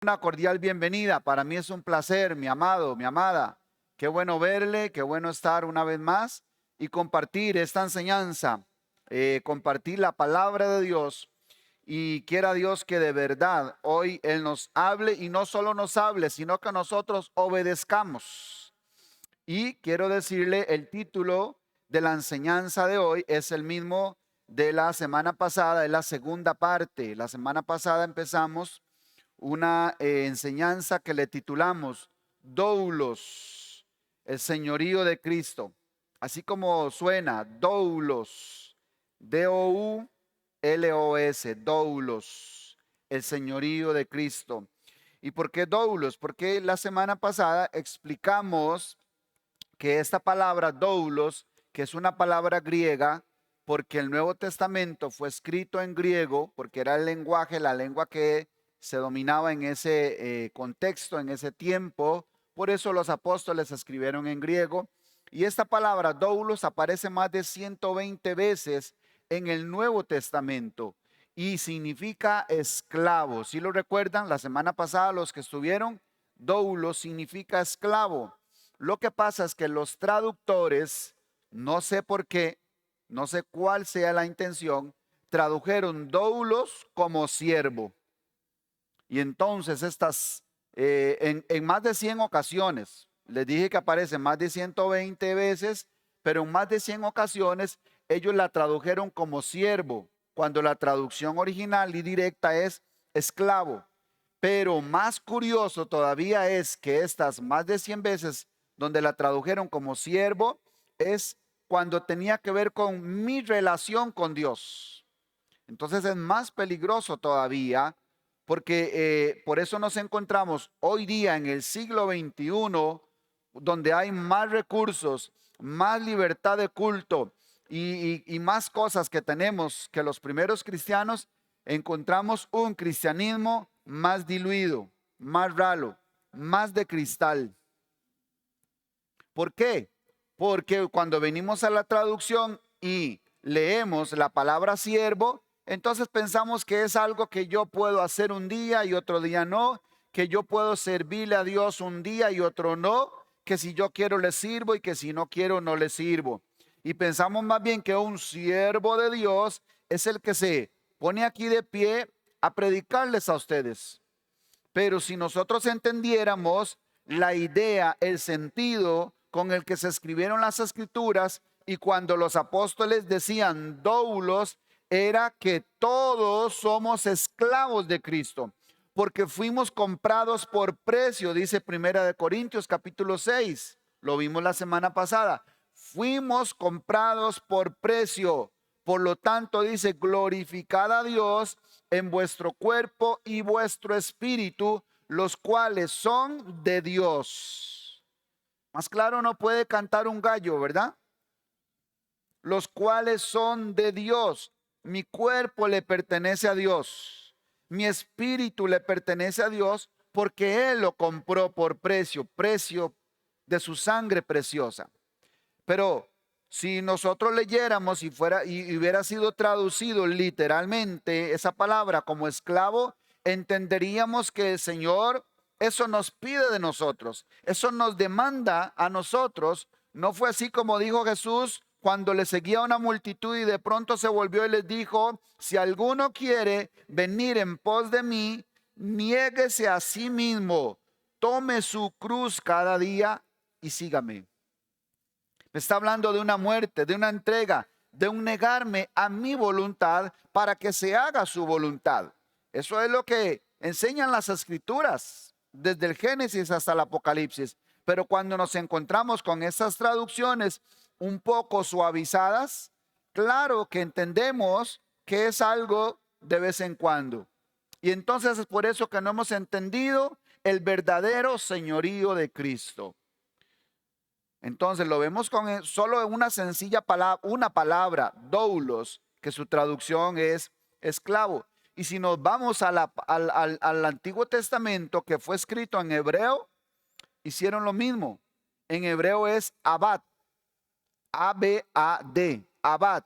una cordial bienvenida. Para mí es un placer, mi amado, mi amada. Qué bueno verle, qué bueno estar una vez más y compartir esta enseñanza, compartir la palabra de Dios. Y quiera Dios que de verdad hoy Él nos hable y no solo nos hable, sino que nosotros obedezcamos. Y quiero decirle, el título de la enseñanza de hoy es el mismo de la semana pasada, es la segunda parte. La semana pasada empezamos una enseñanza que le titulamos Doulos, el señorío de Cristo. Así como suena, doulos, D-O-U-L-O-S, doulos, el señorío de Cristo. ¿Y por qué doulos? Porque la semana pasada explicamos que esta palabra doulos, que es una palabra griega, porque el Nuevo Testamento fue escrito en griego, porque era el lenguaje, la lengua que se dominaba en ese contexto, en ese tiempo. Por eso los apóstoles escribieron en griego. Y esta palabra doulos aparece más de 120 veces en el Nuevo Testamento y significa esclavo. Si lo recuerdan, la semana pasada los que estuvieron, doulos significa esclavo. Lo que pasa es que los traductores, no sé por qué, no sé cuál sea la intención, tradujeron doulos como siervo. Y entonces en más de 100 ocasiones, les dije que aparece más de 120 veces, pero en más de 100 ocasiones ellos la tradujeron como siervo, cuando la traducción original y directa es esclavo. Pero más curioso todavía es que estas más de 100 veces donde la tradujeron como siervo es cuando tenía que ver con mi relación con Dios. Entonces es más peligroso todavía porque por eso nos encontramos hoy día en el siglo XXI, donde hay más recursos, más libertad de culto y más cosas que tenemos que los primeros cristianos. Encontramos un cristianismo más diluido, más ralo, más de cristal. ¿Por qué? Porque cuando venimos a la traducción y leemos la palabra siervo, entonces pensamos que es algo que yo puedo hacer un día y otro día no, que yo puedo servirle a Dios un día y otro no, que si yo quiero le sirvo y que si no quiero no le sirvo. Y pensamos más bien que un siervo de Dios es el que se pone aquí de pie a predicarles a ustedes. Pero si nosotros entendiéramos la idea, el sentido con el que se escribieron las escrituras y cuando los apóstoles decían doulos, era que todos somos esclavos de Cristo, porque fuimos comprados por precio, dice Primera de Corintios capítulo 6. Lo vimos la semana pasada. Fuimos comprados por precio. Por lo tanto, dice, glorificad a Dios en vuestro cuerpo y vuestro espíritu, los cuales son de Dios. Más claro no puede cantar un gallo, ¿verdad? Los cuales son de Dios. Mi cuerpo le pertenece a Dios. Mi espíritu le pertenece a Dios porque Él lo compró por precio, precio de su sangre preciosa. Pero si nosotros leyéramos y hubiera sido traducido literalmente esa palabra como esclavo, entenderíamos que el Señor eso nos pide de nosotros, eso nos demanda a nosotros. No fue así como dijo Jesús cuando le seguía una multitud y de pronto se volvió y les dijo: si alguno quiere venir en pos de mí, niéguese a sí mismo, tome su cruz cada día y sígame. Me está hablando de una muerte, de una entrega, de un negarme a mi voluntad para que se haga su voluntad. Eso es lo que enseñan las escrituras, desde el Génesis hasta el Apocalipsis. Pero cuando nos encontramos con esas traducciones un poco suavizadas, claro que entendemos que es algo de vez en cuando. Y entonces es por eso que no hemos entendido el verdadero señorío de Cristo. Entonces lo vemos con solo una sencilla palabra, una palabra, doulos, que su traducción es esclavo. Y si nos vamos al Antiguo Testamento, que fue escrito en hebreo, hicieron lo mismo. En hebreo es abad, A-B-A-D, abad,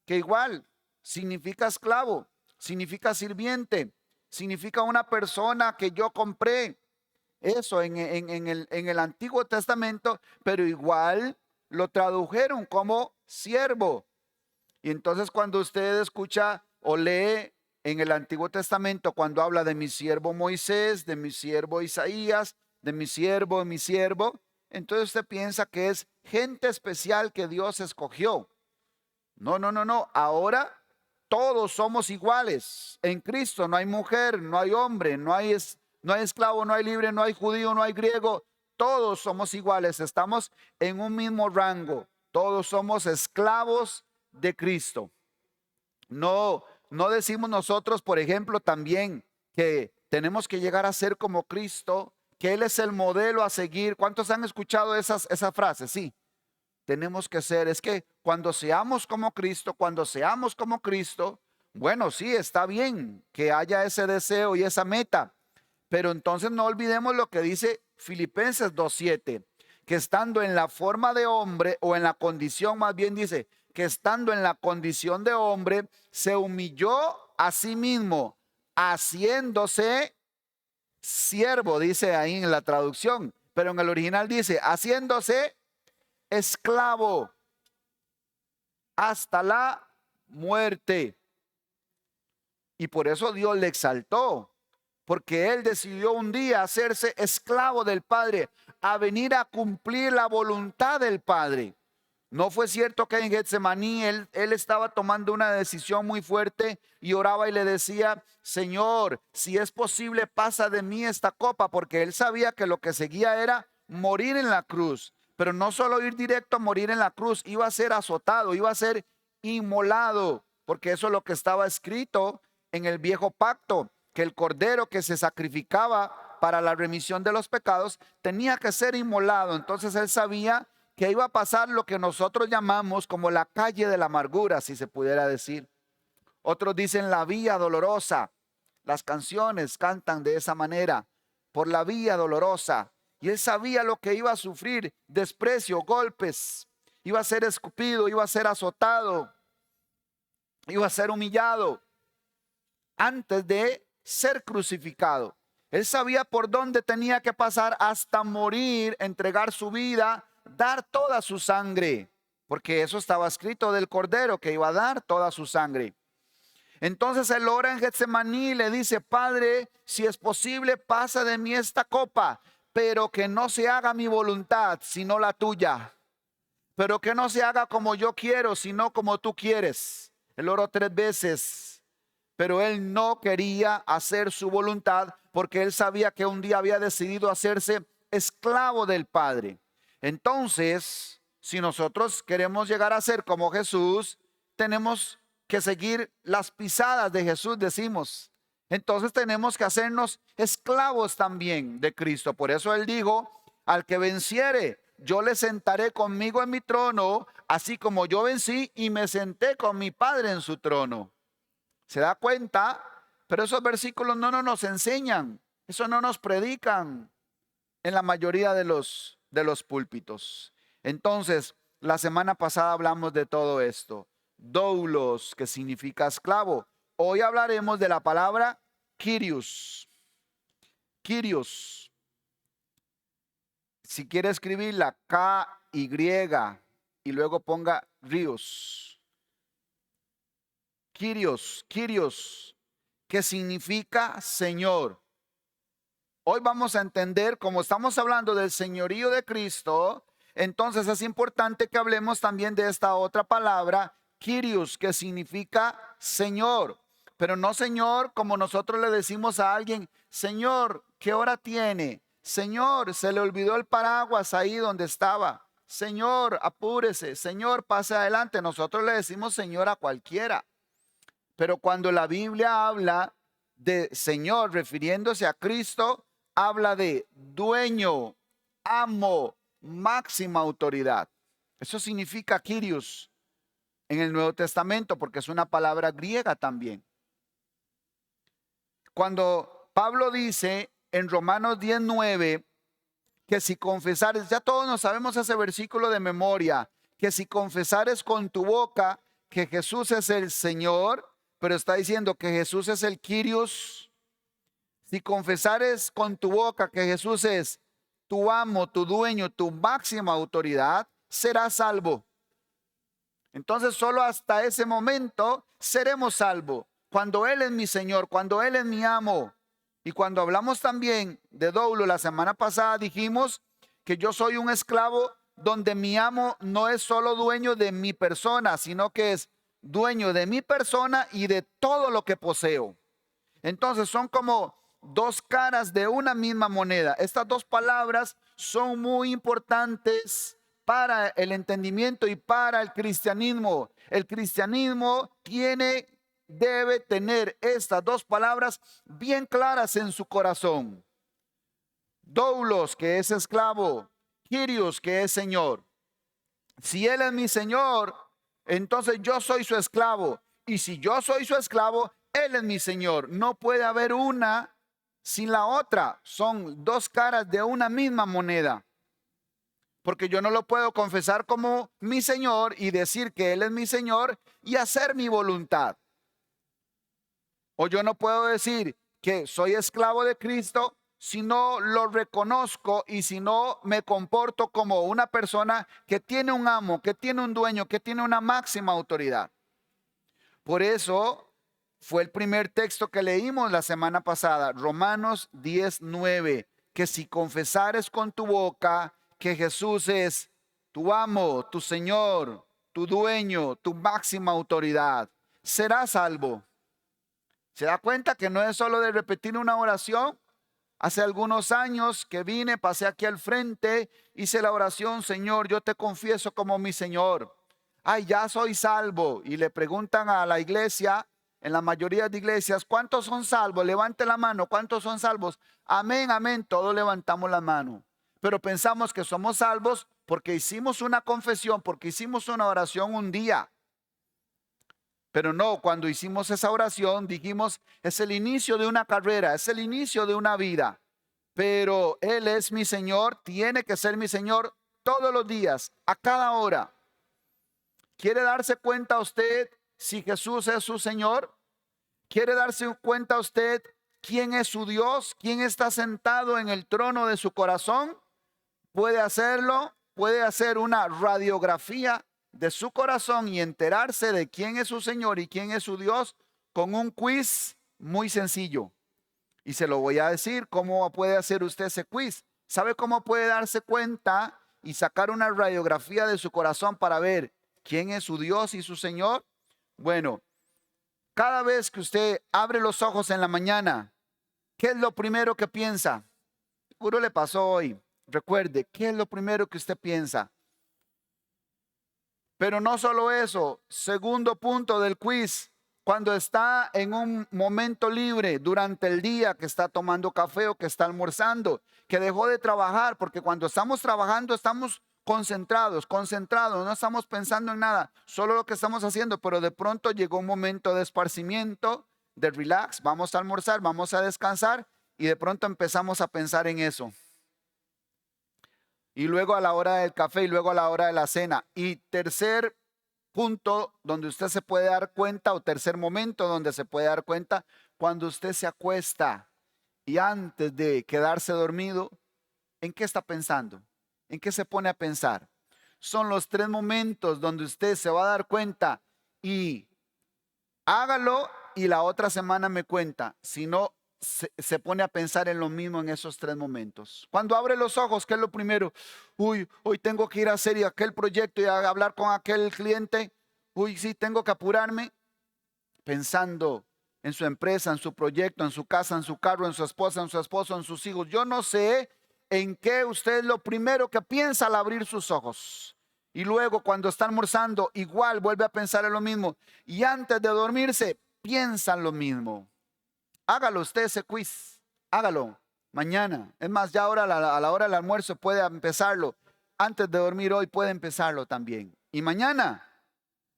que igual significa esclavo, significa sirviente, significa una persona que yo compré. Eso en el Antiguo Testamento, pero igual lo tradujeron como siervo. Y entonces cuando usted escucha o lee en el Antiguo Testamento, cuando habla de mi siervo Moisés, de mi siervo Isaías, de mi siervo, entonces usted piensa que es gente especial que Dios escogió. No, no, no, no. Ahora todos somos iguales. En Cristo no hay mujer, no hay hombre, no hay esclavo, no hay libre, no hay judío, no hay griego. Todos somos iguales. Estamos en un mismo rango. Todos somos esclavos de Cristo. No, no decimos nosotros, por ejemplo, también que tenemos que llegar a ser como Cristo, que Él es el modelo a seguir. ¿Cuántos han escuchado esa frase? Sí, tenemos que ser. Es que cuando seamos como Cristo, bueno, sí, está bien que haya ese deseo y esa meta, pero entonces no olvidemos lo que dice Filipenses 2:7, que estando en la forma de hombre, o en la condición, más bien dice, que estando en la condición de hombre, se humilló a sí mismo, haciéndose siervo, dice ahí en la traducción, pero en el original dice, haciéndose esclavo hasta la muerte. Y por eso Dios le exaltó, porque él decidió un día hacerse esclavo del Padre, a venir a cumplir la voluntad del Padre. No fue cierto que en Getsemaní él estaba tomando una decisión muy fuerte y oraba y le decía, Señor, si es posible, pasa de mí esta copa, porque él sabía que lo que seguía era morir en la cruz. Pero no solo ir directo a morir en la cruz, iba a ser azotado, iba a ser inmolado, porque eso es lo que estaba escrito en el viejo pacto, que el cordero que se sacrificaba para la remisión de los pecados tenía que ser inmolado. Entonces él sabía que iba a pasar lo que nosotros llamamos como la calle de la amargura, si se pudiera decir. Otros dicen la vía dolorosa. Las canciones cantan de esa manera, por la vía dolorosa. Y él sabía lo que iba a sufrir: desprecio, golpes, iba a ser escupido, iba a ser azotado, iba a ser humillado antes de ser crucificado. Él sabía por dónde tenía que pasar hasta morir, entregar su vida, dar toda su sangre, porque eso estaba escrito del Cordero, que iba a dar toda su sangre. Entonces él ora en Getsemaní y le dice, Padre, si es posible, pasa de mí esta copa, pero que no se haga mi voluntad, sino la tuya. Pero que no se haga como yo quiero, sino como tú quieres. Él oró 3 veces, pero él no quería hacer su voluntad, porque él sabía que un día había decidido hacerse esclavo del Padre. Entonces, si nosotros queremos llegar a ser como Jesús, tenemos que seguir las pisadas de Jesús, decimos. Entonces tenemos que hacernos esclavos también de Cristo. Por eso él dijo, al que venciere, yo le sentaré conmigo en mi trono, así como yo vencí y me senté con mi Padre en su trono. ¿Se da cuenta? Pero esos versículos no nos enseñan, eso no nos predican en la mayoría de los púlpitos. Entonces, la semana pasada hablamos de todo esto. Doulos, que significa esclavo. Hoy hablaremos de la palabra Kyrios. Kyrios. Si quiere escribirla, K-Y y luego ponga Rios. Kyrios, que significa Señor. Hoy vamos a entender, como estamos hablando del señorío de Cristo, entonces es importante que hablemos también de esta otra palabra, Kyrios, que significa Señor. Pero no Señor como nosotros le decimos a alguien, Señor, ¿qué hora tiene? Señor, se le olvidó el paraguas ahí donde estaba. Señor, apúrese. Señor, pase adelante. Nosotros le decimos Señor a cualquiera. Pero cuando la Biblia habla de Señor refiriéndose a Cristo, habla de dueño, amo, máxima autoridad. Eso significa Kyrios en el Nuevo Testamento, porque es una palabra griega también. Cuando Pablo dice en Romanos 10:9 que si confesares, ya todos nos sabemos ese versículo de memoria, que si confesares con tu boca que Jesús es el Señor, pero está diciendo que Jesús es el Kyrios, Si confesares con tu boca que Jesús es tu amo, tu dueño, tu máxima autoridad, serás salvo. Entonces solo hasta ese momento seremos salvos. Cuando Él es mi Señor, cuando Él es mi amo. Y cuando hablamos también de doulo, la semana pasada dijimos que yo soy un esclavo donde mi amo no es solo dueño de mi persona, sino que es dueño de mi persona y de todo lo que poseo. Entonces son como dos caras de una misma moneda. Estas dos palabras son muy importantes para el entendimiento y para el cristianismo. El cristianismo debe tener estas dos palabras bien claras en su corazón. Doulos, que es esclavo; Kyrios, que es Señor. Si Él es mi Señor, entonces yo soy su esclavo. Y si yo soy su esclavo, Él es mi Señor. No puede haber una sin la otra. Son dos caras de una misma moneda. Porque yo no lo puedo confesar como mi Señor y decir que Él es mi Señor y hacer mi voluntad. O yo no puedo decir que soy esclavo de Cristo si no lo reconozco y si no me comporto como una persona que tiene un amo, que tiene un dueño, que tiene una máxima autoridad. Por eso fue el primer texto que leímos la semana pasada, Romanos 10:9, que si confesares con tu boca que Jesús es tu amo, tu Señor, tu dueño, tu máxima autoridad, serás salvo. ¿Se da cuenta que no es solo de repetir una oración? Hace algunos años que vine, pasé aquí al frente, hice la oración: Señor, yo te confieso como mi Señor. Ay, ya soy salvo. Y le preguntan a la iglesia, en la mayoría de iglesias, ¿cuántos son salvos? Levante la mano, ¿cuántos son salvos? Amén, amén, todos levantamos la mano. Pero pensamos que somos salvos porque hicimos una confesión, porque hicimos una oración un día. Pero no, cuando hicimos esa oración dijimos, es el inicio de una carrera, es el inicio de una vida. Pero Él es mi Señor, tiene que ser mi Señor todos los días, a cada hora. ¿Quiere darse cuenta usted si Jesús es su Señor? ¿Quiere darse cuenta usted quién es su Dios? ¿Quién está sentado en el trono de su corazón? Puede hacerlo, puede hacer una radiografía de su corazón y enterarse de quién es su Señor y quién es su Dios con un quiz muy sencillo. Y se lo voy a decir cómo puede hacer usted ese quiz. ¿Sabe cómo puede darse cuenta y sacar una radiografía de su corazón para ver quién es su Dios y su Señor? Bueno, cada vez que usted abre los ojos en la mañana, ¿qué es lo primero que piensa? Seguro le pasó hoy. Recuerde, ¿qué es lo primero que usted piensa? Pero no solo eso, segundo punto del quiz, cuando está en un momento libre durante el día, que está tomando café o que está almorzando, que dejó de trabajar, porque cuando estamos trabajando estamos concentrados, no estamos pensando en nada, solo lo que estamos haciendo, pero de pronto llegó un momento de esparcimiento, de relax, vamos a almorzar, vamos a descansar y de pronto empezamos a pensar en eso. Y luego a la hora del café y luego a la hora de la cena. Y tercer punto donde usted se puede dar cuenta, o tercer momento donde se puede dar cuenta, cuando usted se acuesta y antes de quedarse dormido, ¿en qué está pensando? ¿En qué se pone a pensar? Son los tres momentos donde usted se va a dar cuenta y hágalo y la otra semana me cuenta. Si no, se pone a pensar en lo mismo en esos tres momentos. Cuando abre los ojos, ¿qué es lo primero? Uy, hoy tengo que ir a hacer aquel proyecto y a hablar con aquel cliente. Uy, sí, tengo que apurarme. Pensando en su empresa, en su proyecto, en su casa, en su carro, en su esposa, en su esposo, en sus hijos. Yo no sé en qué usted es lo primero que piensa al abrir sus ojos. Y luego cuando está almorzando, igual vuelve a pensar en lo mismo. Y antes de dormirse, piensa en lo mismo. Hágalo usted ese quiz. Hágalo mañana. Es más, ya ahora a la hora del almuerzo puede empezarlo. Antes de dormir hoy puede empezarlo también. Y mañana,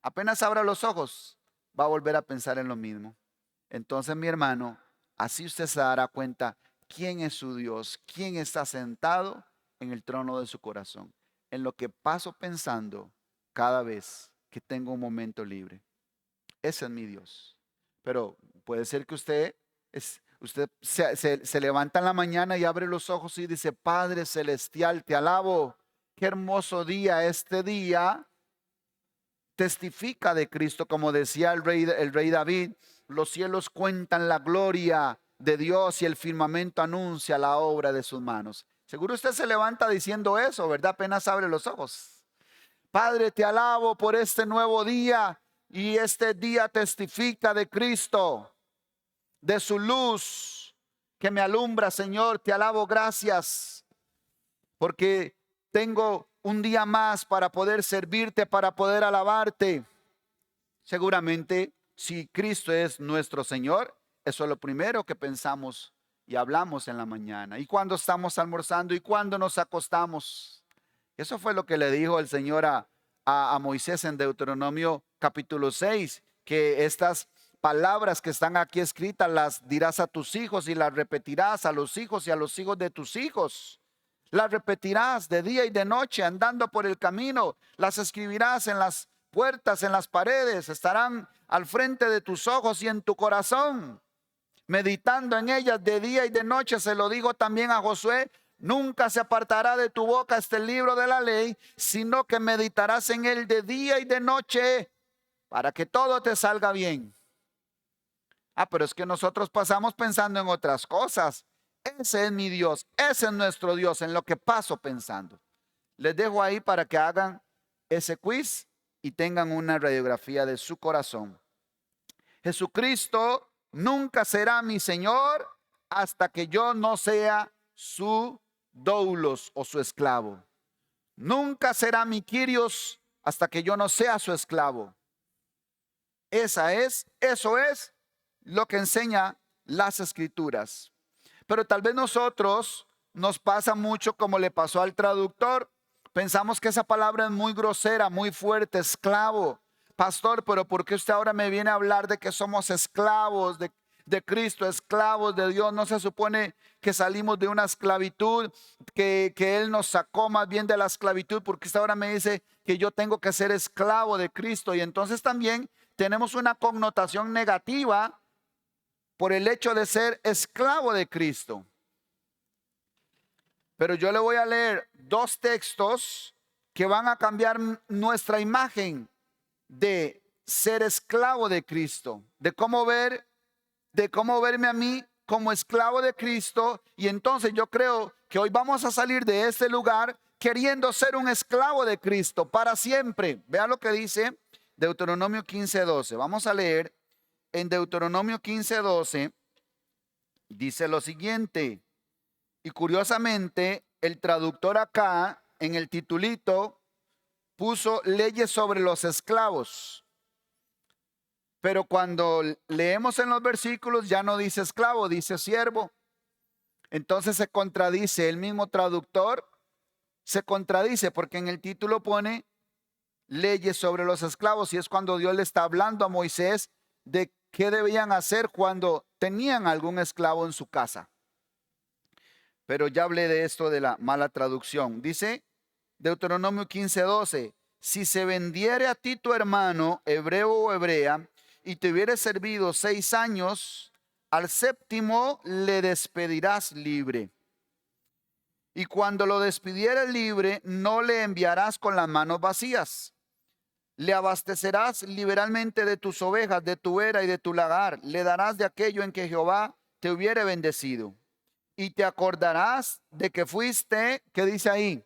apenas abra los ojos, va a volver a pensar en lo mismo. Entonces, mi hermano, así usted se dará cuenta quién es su Dios, quién está sentado en el trono de su corazón, en lo que paso pensando cada vez que tengo un momento libre. Ese es mi Dios. Pero puede ser que usted Usted se levanta en la mañana y abre los ojos y dice, Padre Celestial, te alabo. Qué hermoso día este día. Testifica de Cristo, como decía el rey David. Los cielos cuentan la gloria de Dios y el firmamento anuncia la obra de sus manos. Seguro usted se levanta diciendo eso, ¿verdad? Apenas abre los ojos. Padre, te alabo por este nuevo día, y este día testifica de Cristo, de su luz que me alumbra. Señor, te alabo, gracias, porque tengo un día más para poder servirte, para poder alabarte. Seguramente, si Cristo es nuestro Señor, eso es lo primero que pensamos y hablamos en la mañana. Y cuando estamos almorzando y cuando nos acostamos. Eso fue lo que le dijo el Señor a Moisés en Deuteronomio capítulo 6, que estas palabras que están aquí escritas las dirás a tus hijos y las repetirás a los hijos y a los hijos de tus hijos. Las repetirás de día y de noche andando por el camino. Las escribirás en las puertas, en las paredes. Estarán al frente de tus ojos y en tu corazón, meditando en ellas de día y de noche. Se lo digo también a Josué. Nunca se apartará de tu boca este libro de la ley, sino que meditarás en él de día y de noche, para que todo te salga bien. Pero es que nosotros pasamos pensando en otras cosas. Ese es mi Dios, ese es nuestro Dios, en lo que paso pensando. Les dejo ahí para que hagan ese quiz y tengan una radiografía de su corazón. Jesucristo nunca será mi Señor hasta que yo no sea su doulos o su esclavo. Nunca será mi Kyrios hasta que yo no sea su esclavo. Eso es lo que enseña las Escrituras. Pero tal vez nosotros nos pasa mucho como le pasó al traductor. Pensamos que esa palabra es muy grosera, muy fuerte, esclavo. Pastor, pero ¿por qué usted ahora me viene a hablar de que somos esclavos de Cristo, esclavos de Dios? ¿No se supone que salimos de una esclavitud, que Él nos sacó más bien de la esclavitud? Porque usted ahora me dice que yo tengo que ser esclavo de Cristo. Y entonces también tenemos una connotación negativa por el hecho de ser esclavo de Cristo. Pero yo le voy a leer dos textos que van a cambiar nuestra imagen de ser esclavo de Cristo, de cómo verme a mí como esclavo de Cristo. Y entonces yo creo que hoy vamos a salir de este lugar queriendo ser un esclavo de Cristo para siempre. Vea lo que dice Deuteronomio 15:12. Vamos a leer en Deuteronomio 15:12. Dice lo siguiente. Y curiosamente, el traductor acá en el titulito puso leyes sobre los esclavos. Pero cuando leemos en los versículos ya no dice esclavo, dice siervo. Entonces se contradice, el mismo traductor se contradice, porque en el título pone leyes sobre los esclavos, y es cuando Dios le está hablando a Moisés de qué debían hacer cuando tenían algún esclavo en su casa. Pero ya hablé de esto de la mala traducción. Dice Deuteronomio 15:12, si se vendiere a ti tu hermano, hebreo o hebrea, y te hubiere servido 6 años, al séptimo le despedirás libre. Y cuando lo despidieres libre, no le enviarás con las manos vacías. Le abastecerás liberalmente de tus ovejas, de tu era y de tu lagar. Le darás de aquello en que Jehová te hubiere bendecido. Y te acordarás de que fuiste, ¿qué dice ahí?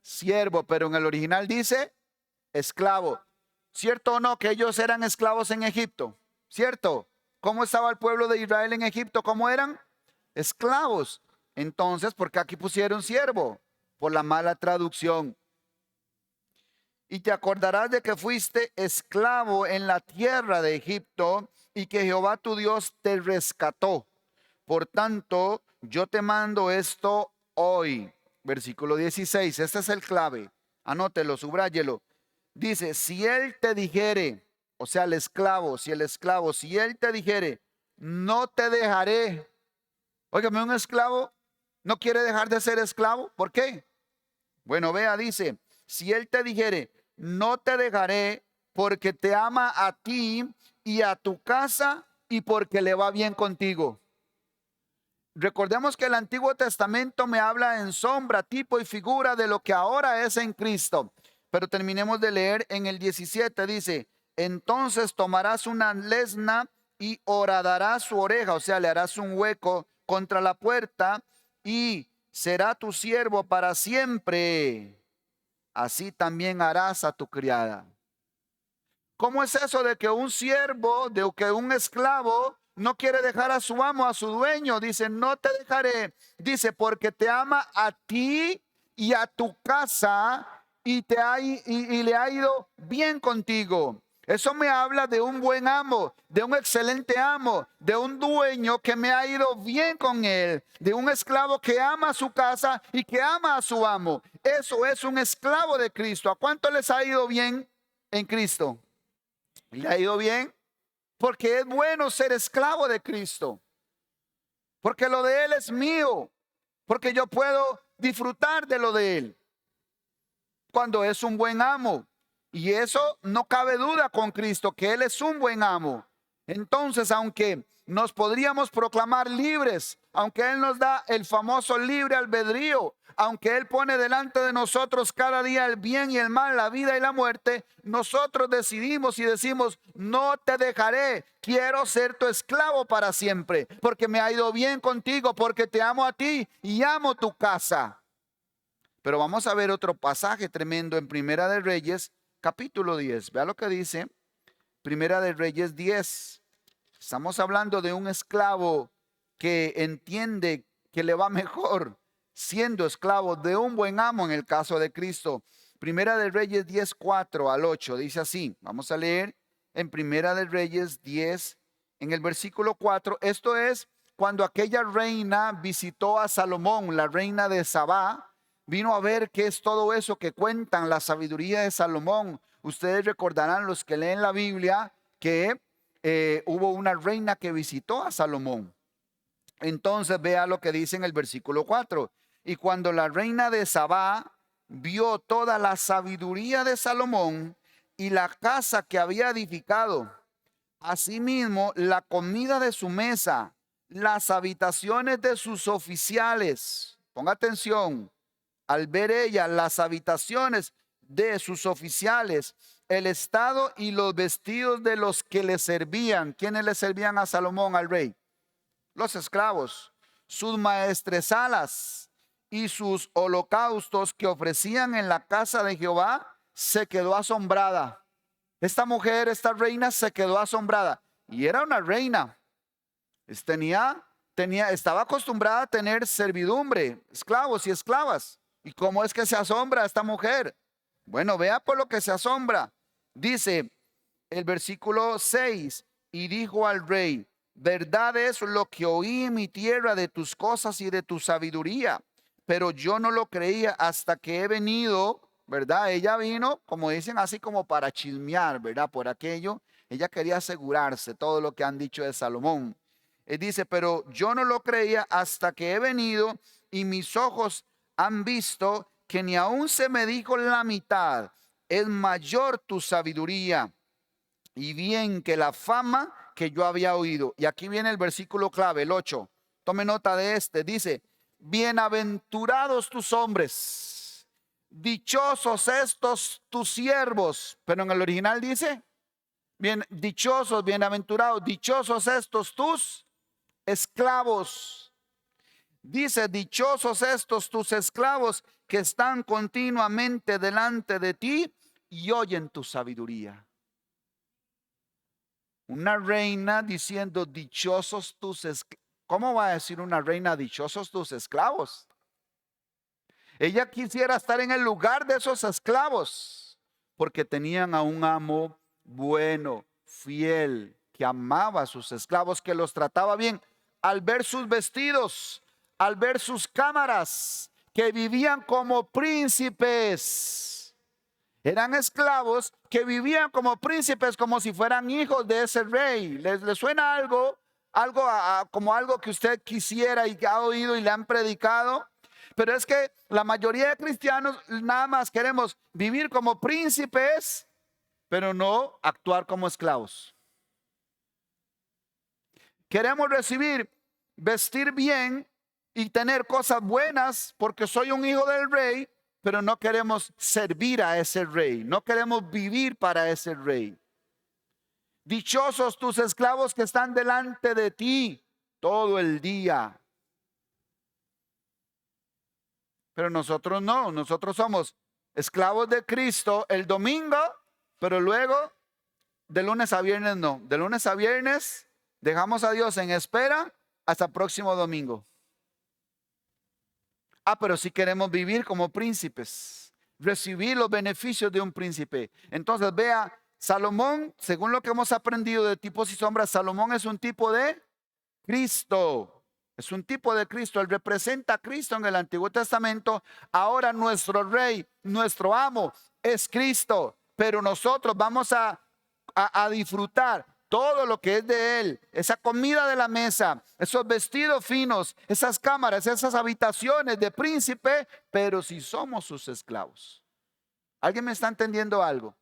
Siervo, pero en el original dice esclavo. ¿Cierto o no que ellos eran esclavos en Egipto? ¿Cierto? ¿Cómo estaba el pueblo de Israel en Egipto? ¿Cómo eran? Esclavos. Entonces, ¿por qué aquí pusieron siervo? Por la mala traducción. Y te acordarás de que fuiste esclavo en la tierra de Egipto y que Jehová tu Dios te rescató. Por tanto, yo te mando esto hoy. Versículo 16, este es el clave. Anótelo, subráyelo. Dice, si él te dijere, o sea, el esclavo, si él te dijere, no te dejaré. Óigame, un esclavo no quiere dejar de ser esclavo. ¿Por qué? Bueno, vea, dice, si él te dijere, no te dejaré porque te ama a ti y a tu casa y porque le va bien contigo. Recordemos que el Antiguo Testamento me habla en sombra, tipo y figura de lo que ahora es en Cristo. Pero terminemos de leer en el 17, dice, entonces tomarás una lesna y horadarás su oreja, o sea, le harás un hueco contra la puerta y será tu siervo para siempre. Así también harás a tu criada. ¿Cómo es eso de que un siervo, de que un esclavo no quiere dejar a su amo, a su dueño? Dice, no te dejaré. Dice, porque te ama a ti y a tu casa y le ha ido bien contigo. Eso me habla de un buen amo, de un excelente amo, de un dueño que me ha ido bien con él, de un esclavo que ama a su casa y que ama a su amo. Eso es un esclavo de Cristo. ¿A cuánto les ha ido bien en Cristo? ¿Le ha ido bien? Porque es bueno ser esclavo de Cristo. Porque lo de Él es mío. Porque yo puedo disfrutar de lo de Él. Cuando es un buen amo. Y eso no cabe duda con Cristo, que Él es un buen amo. Entonces, aunque nos podríamos proclamar libres, aunque Él nos da el famoso libre albedrío, aunque Él pone delante de nosotros cada día el bien y el mal, la vida y la muerte, nosotros decidimos y decimos, no te dejaré, quiero ser tu esclavo para siempre, porque me ha ido bien contigo, porque te amo a ti y amo tu casa. Pero vamos a ver otro pasaje tremendo en Primera de Reyes, capítulo 10. Vea lo que dice Primera de Reyes 10. Estamos hablando de un esclavo que entiende que le va mejor siendo esclavo de un buen amo en el caso de Cristo. Primera de Reyes 10, 4 al 8 dice así. Vamos a leer en Primera de Reyes 10, en el versículo 4. Esto es cuando aquella reina visitó a Salomón, la reina de Sabá. Vino a ver qué es todo eso que cuentan, la sabiduría de Salomón. Ustedes recordarán, los que leen la Biblia, que hubo una reina que visitó a Salomón. Entonces vea lo que dice en el versículo 4. Y cuando la reina de Sabá vio toda la sabiduría de Salomón y la casa que había edificado, asimismo la comida de su mesa, las habitaciones de sus oficiales, ponga atención, al ver ella las habitaciones de sus oficiales, el estado y los vestidos de los que le servían. ¿Quiénes le servían a Salomón, al rey? Los esclavos. Sus maestresalas y sus holocaustos que ofrecían en la casa de Jehová, se quedó asombrada. Esta mujer, esta reina, se quedó asombrada. Y era una reina. Estaba acostumbrada a tener servidumbre, esclavos y esclavas. ¿Y cómo es que se asombra esta mujer? Bueno, vea por lo que se asombra. Dice el versículo 6, y dijo al rey, verdad es lo que oí en mi tierra de tus cosas y de tu sabiduría, pero yo no lo creía hasta que he venido, ¿verdad? Ella vino, como dicen, así como para chismear, ¿verdad? Por aquello, ella quería asegurarse todo lo que han dicho de Salomón. Él dice, pero yo no lo creía hasta que he venido y mis ojos han visto que ni aún se me dijo la mitad. Es mayor tu sabiduría y bien que la fama que yo había oído. Y aquí viene el versículo clave, el 8. Tome nota de este. Dice, bienaventurados tus hombres, dichosos estos tus siervos. Pero en el original dice, bien, dichosos, bienaventurados, dichosos estos tus esclavos. Dice, dichosos estos tus esclavos que están continuamente delante de ti y oyen tu sabiduría. Una reina diciendo, dichosos tus esclavos. ¿Cómo va a decir una reina, dichosos tus esclavos? Ella quisiera estar en el lugar de esos esclavos, porque tenían a un amo bueno, fiel, que amaba a sus esclavos, que los trataba bien. Al ver sus vestidos, al ver sus cámaras, que vivían como príncipes. Eran esclavos que vivían como príncipes, como si fueran hijos de ese rey. ¿Les suena algo? Como algo que usted quisiera y que ha oído y le han predicado? Pero es que la mayoría de cristianos nada más queremos vivir como príncipes, pero no actuar como esclavos. Queremos recibir vestir bien y tener cosas buenas porque soy un hijo del rey, pero no queremos servir a ese rey, no queremos vivir para ese rey. Dichosos tus esclavos que están delante de ti todo el día. Pero nosotros no, nosotros somos esclavos de Cristo el domingo, pero luego de lunes a viernes no. De lunes a viernes dejamos a Dios en espera hasta el próximo domingo. Pero si queremos vivir como príncipes, recibir los beneficios de un príncipe. Entonces vea, Salomón, según lo que hemos aprendido de tipos y sombras, Salomón es un tipo de Cristo. Es un tipo de Cristo. Él representa a Cristo en el Antiguo Testamento. Ahora nuestro rey, nuestro amo es Cristo. Pero nosotros vamos a disfrutar todo lo que es de Él, esa comida de la mesa, esos vestidos finos, esas cámaras, esas habitaciones de príncipe, pero si somos sus esclavos. ¿Alguien me está entendiendo algo?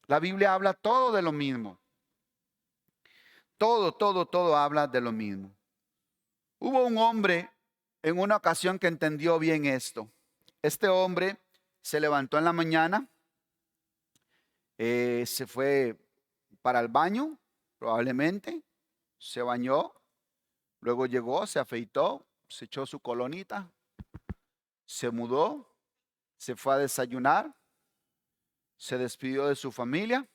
La Biblia habla todo de lo mismo. Todo habla de lo mismo. Hubo un hombre en una ocasión que entendió bien esto. Este hombre se levantó en la mañana, se fue para el baño, probablemente, se bañó, luego llegó, se afeitó, se echó su colonita, se mudó, se fue a desayunar, se despidió de su familia,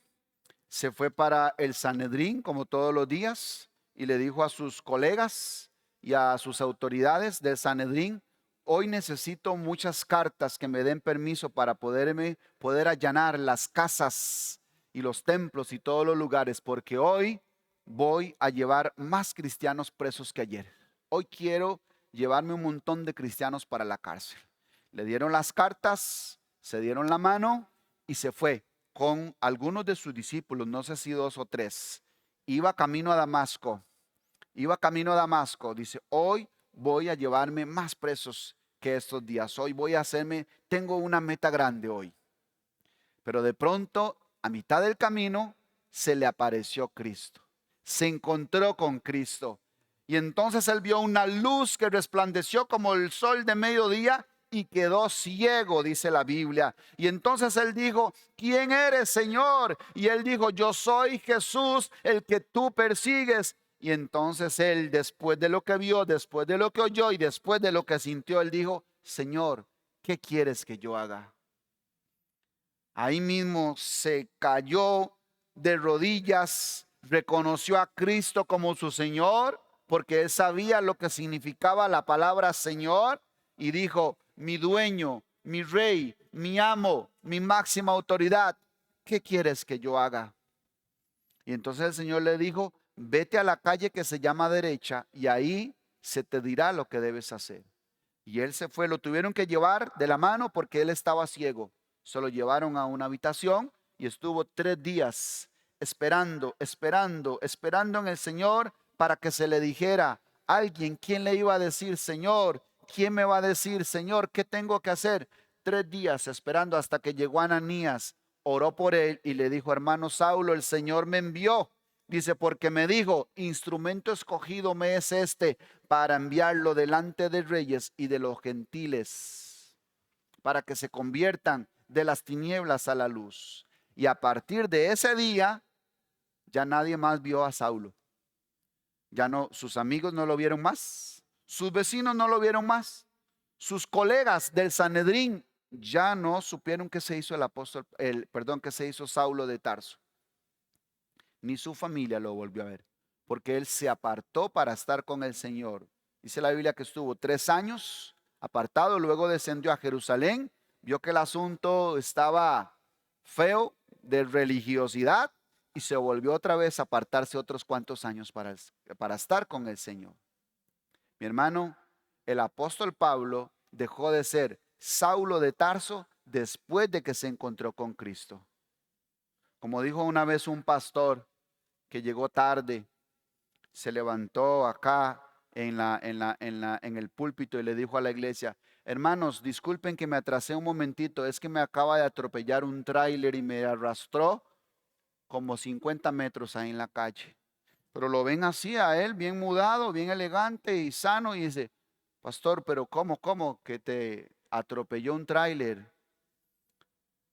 se fue para el Sanedrín como todos los días y le dijo a sus colegas y a sus autoridades del Sanedrín: hoy necesito muchas cartas que me den permiso para poder allanar las casas y los templos y todos los lugares, porque hoy voy a llevar más cristianos presos que ayer. Hoy quiero llevarme un montón de cristianos para la cárcel. Le dieron las cartas, se dieron la mano y se fue con algunos de sus discípulos, no sé si 2 o 3. Iba camino a Damasco. Dice: hoy voy a llevarme más presos que estos días. Hoy voy a tengo una meta grande hoy. Pero de pronto, a mitad del camino, se le apareció Cristo. Se encontró con Cristo. Y entonces él vio una luz que resplandeció como el sol de mediodía y quedó ciego, dice la Biblia. Y entonces él dijo: ¿quién eres, Señor? Y él dijo: yo soy Jesús, el que tú persigues. Y entonces él, después de lo que vio, después de lo que oyó y después de lo que sintió, él dijo: Señor, ¿qué quieres que yo haga? Ahí mismo se cayó de rodillas, reconoció a Cristo como su Señor, porque él sabía lo que significaba la palabra Señor, y dijo: mi dueño, mi rey, mi amo, mi máxima autoridad, ¿qué quieres que yo haga? Y entonces el Señor le dijo: vete a la calle que se llama derecha y ahí se te dirá lo que debes hacer. Y él se fue, lo tuvieron que llevar de la mano porque él estaba ciego. Se lo llevaron a una habitación y estuvo 3 días esperando en el Señor para que se le dijera alguien. ¿Quién le iba a decir: Señor? ¿Quién me va a decir: Señor, qué tengo que hacer? 3 días esperando hasta que llegó Ananías, oró por él y le dijo: hermano Saulo, el Señor me envió. Dice: porque me dijo: instrumento escogido me es este para enviarlo delante de reyes y de los gentiles, para que se conviertan de las tinieblas a la luz. Y a partir de ese día, ya nadie más vio a Saulo. Ya no, sus amigos no lo vieron más, sus vecinos no lo vieron más, sus colegas del Sanedrín ya no supieron que se hizo que se hizo Saulo de Tarso. Ni su familia lo volvió a ver, porque él se apartó para estar con el Señor. Dice la Biblia que estuvo 3 años apartado, luego descendió a Jerusalén, vio que el asunto estaba feo de religiosidad y se volvió otra vez a apartarse otros cuantos años para estar con el Señor. Mi hermano, el apóstol Pablo dejó de ser Saulo de Tarso después de que se encontró con Cristo. Como dijo una vez un pastor que llegó tarde, se levantó acá en el púlpito y le dijo a la iglesia: hermanos, disculpen que me atrasé un momentito, es que me acaba de atropellar un tráiler y me arrastró como 50 metros ahí en la calle. Pero lo ven así a él, bien mudado, bien elegante y sano, y dice, pastor, pero ¿cómo que te atropelló un tráiler?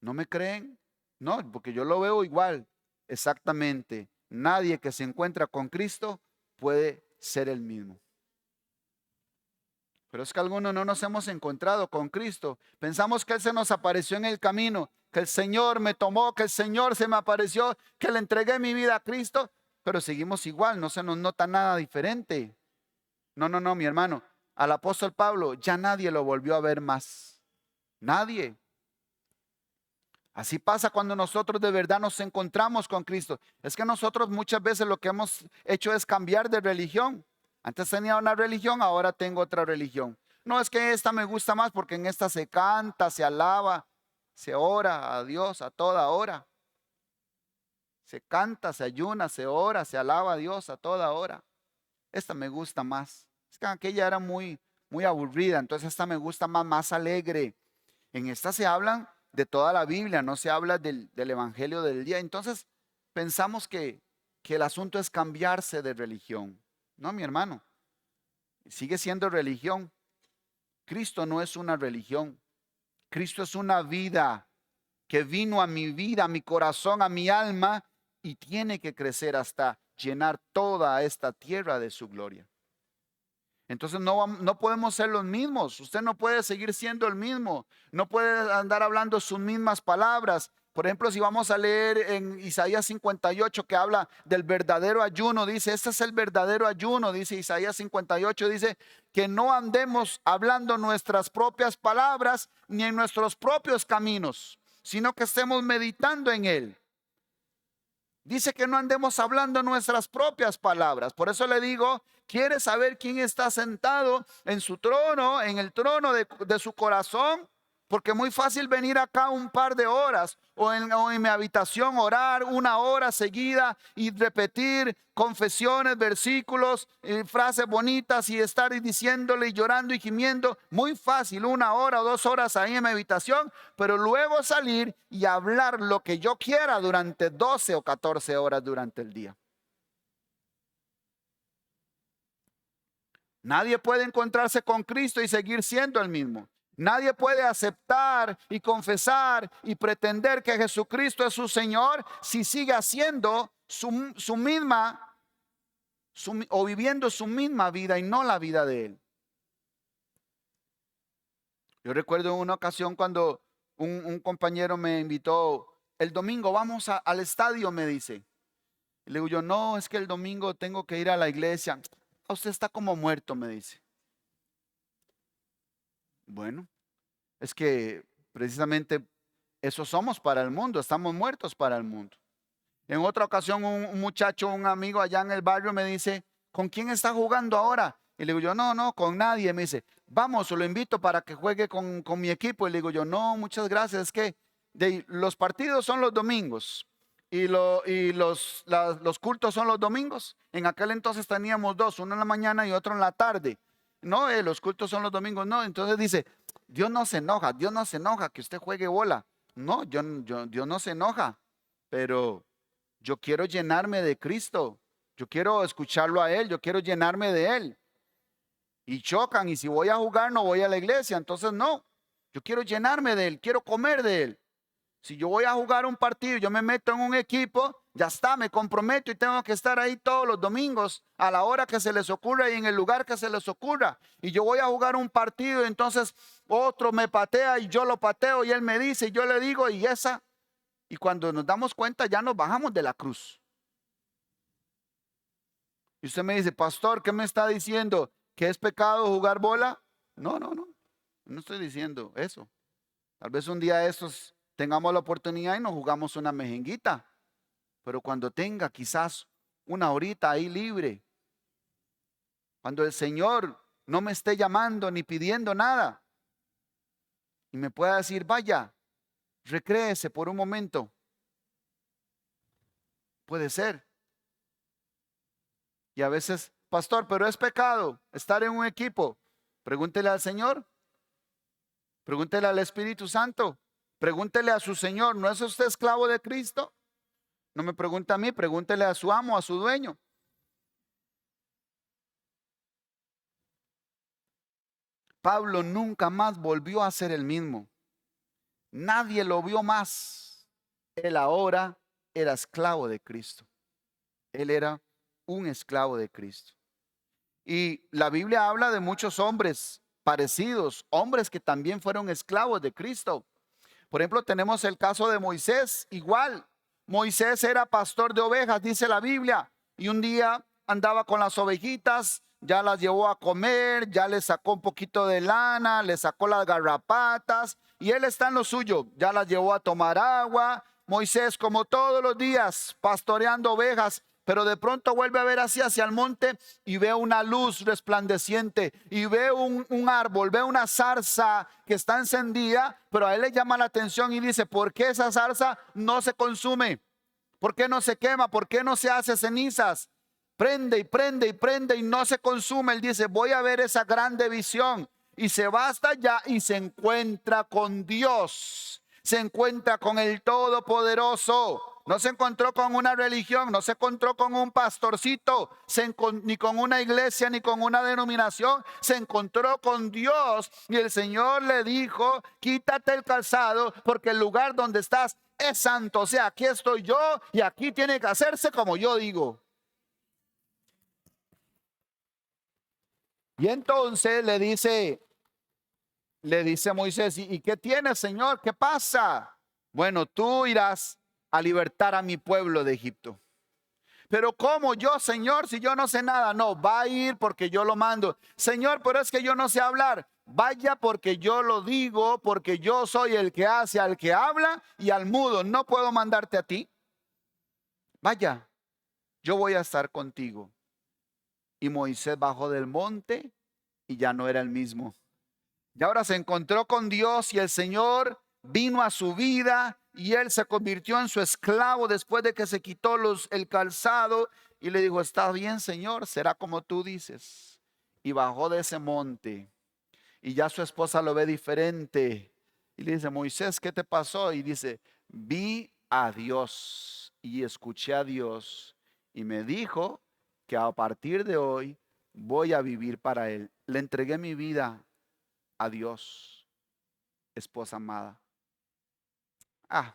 ¿No me creen? No, porque yo lo veo igual. Exactamente. Nadie que se encuentra con Cristo puede ser el mismo. Pero es que algunos no nos hemos encontrado con Cristo. Pensamos que Él se nos apareció en el camino, que el Señor me tomó, que el Señor se me apareció, que le entregué mi vida a Cristo, pero seguimos igual, no se nos nota nada diferente. No, mi hermano. Al apóstol Pablo ya nadie lo volvió a ver más. Nadie. Así pasa cuando nosotros de verdad nos encontramos con Cristo. Es que nosotros muchas veces lo que hemos hecho es cambiar de religión. Antes tenía una religión, ahora tengo otra religión. No es que esta me gusta más porque en esta se canta, se alaba, se ora a Dios a toda hora. Se canta, se ayuna, se ora, se alaba a Dios a toda hora. Esta me gusta más. Es que aquella era muy aburrida, entonces esta me gusta más alegre. En esta se hablan de toda la Biblia, no se habla del Evangelio del día. Entonces pensamos que el asunto es cambiarse de religión. No, mi hermano, sigue siendo religión. Cristo no es una religión. Cristo es una vida que vino a mi vida, a mi corazón, a mi alma y tiene que crecer hasta llenar toda esta tierra de su gloria. Entonces no podemos ser los mismos. Usted no puede seguir siendo el mismo. No puede andar hablando sus mismas palabras. Por ejemplo, si vamos a leer en Isaías 58 que habla del verdadero ayuno, dice, este es el verdadero ayuno, dice Isaías 58, dice que no andemos hablando nuestras propias palabras ni en nuestros propios caminos, sino que estemos meditando en él. Dice que no andemos hablando nuestras propias palabras. Por eso le digo, ¿quiere saber quién está sentado en su trono, en el trono de su corazón? Porque es muy fácil venir acá un par de horas o en mi habitación orar una hora seguida y repetir confesiones, versículos, frases bonitas y estar diciéndole y llorando y gimiendo. Muy fácil, una hora o 2 horas ahí en mi habitación, pero luego salir y hablar lo que yo quiera durante 12 o 14 horas durante el día. Nadie puede encontrarse con Cristo y seguir siendo el mismo. Nadie puede aceptar y confesar y pretender que Jesucristo es su Señor si sigue haciendo su misma o viviendo su misma vida y no la vida de Él. Yo recuerdo en una ocasión cuando un compañero me invitó, el domingo vamos al estadio, me dice. Y le digo yo, no, es que el domingo tengo que ir a la iglesia. Usted está como muerto, me dice. Bueno. Es que precisamente eso somos para el mundo, estamos muertos para el mundo. En otra ocasión un muchacho, un amigo allá en el barrio me dice, ¿con quién está jugando ahora? Y le digo yo, no, con nadie. Me dice, vamos, lo invito para que juegue con mi equipo. Y le digo yo, no, muchas gracias, es que los partidos son los domingos y los cultos son los domingos. En aquel entonces teníamos dos, uno en la mañana y otro en la tarde. No, los cultos son los domingos, no. Entonces dice, Dios no se enoja que usted juegue bola. No, Dios no se enoja, pero yo quiero llenarme de Cristo. Yo quiero escucharlo a Él, yo quiero llenarme de Él. Y chocan, y si voy a jugar no voy a la iglesia, entonces no. Yo quiero llenarme de Él, quiero comer de Él. Si yo voy a jugar un partido, yo me meto en un equipo, ya está, me comprometo y tengo que estar ahí todos los domingos a la hora que se les ocurra y en el lugar que se les ocurra. Y yo voy a jugar un partido, entonces otro me patea y yo lo pateo y él me dice y yo le digo y cuando nos damos cuenta ya nos bajamos de la cruz. Y usted me dice, pastor, ¿qué me está diciendo? ¿Que es pecado jugar bola? No estoy diciendo eso. Tal vez un día de estos tengamos la oportunidad y nos jugamos una mejenguita. Pero cuando tenga quizás una horita ahí libre, cuando el Señor no me esté llamando ni pidiendo nada y me pueda decir, vaya, recréese por un momento. Puede ser. Y a veces, pastor, pero es pecado estar en un equipo. Pregúntele al Señor. Pregúntele al Espíritu Santo. Pregúntele a su Señor. ¿No es usted esclavo de Cristo? No me pregunta a mí, pregúntele a su amo, a su dueño. Pablo nunca más volvió a ser el mismo. Nadie lo vio más. Él ahora era esclavo de Cristo. Él era un esclavo de Cristo. Y la Biblia habla de muchos hombres parecidos, hombres que también fueron esclavos de Cristo. Por ejemplo, tenemos el caso de Moisés, igual. Moisés era pastor de ovejas, dice la Biblia, y un día andaba con las ovejitas, ya las llevó a comer, ya le sacó un poquito de lana, le sacó las garrapatas, y él está en lo suyo, ya las llevó a tomar agua. Moisés, como todos los días, pastoreando ovejas, pero de pronto vuelve a ver hacia el monte y ve una luz resplandeciente y ve un árbol, ve una zarza que está encendida, pero a él le llama la atención y dice: ¿por qué esa zarza no se consume? ¿Por qué no se quema? ¿Por qué no se hace cenizas? Prende y prende y prende y no se consume. Él dice: voy a ver esa grande visión. Y se va hasta allá y se encuentra con Dios. Se encuentra con el Todopoderoso. No se encontró con una religión, no se encontró con un pastorcito, ni con una iglesia, ni con una denominación. Se encontró con Dios y el Señor le dijo: quítate el calzado porque el lugar donde estás es santo. O sea, aquí estoy yo y aquí tiene que hacerse como yo digo. Y entonces le dice Moisés: ¿y qué tienes, Señor? ¿Qué pasa? Bueno, tú irás a libertar a mi pueblo de Egipto. Pero ¿cómo yo, Señor, si yo no sé nada? No, va a ir porque yo lo mando. Señor, pero es que yo no sé hablar. Vaya porque yo lo digo, porque yo soy el que hace al que habla y al mudo. No puedo mandarte a ti. Vaya, yo voy a estar contigo. Y Moisés bajó del monte y ya no era el mismo. Y ahora se encontró con Dios y el Señor vino a su vida y él se convirtió en su esclavo después de que se quitó el calzado y le dijo: está bien, Señor, será como tú dices. Y bajó de ese monte y ya su esposa lo ve diferente y le dice: Moisés, ¿qué te pasó? Y dice: vi a Dios y escuché a Dios y me dijo que a partir de hoy voy a vivir para Él. Le entregué mi vida a Dios, esposa amada. Ah,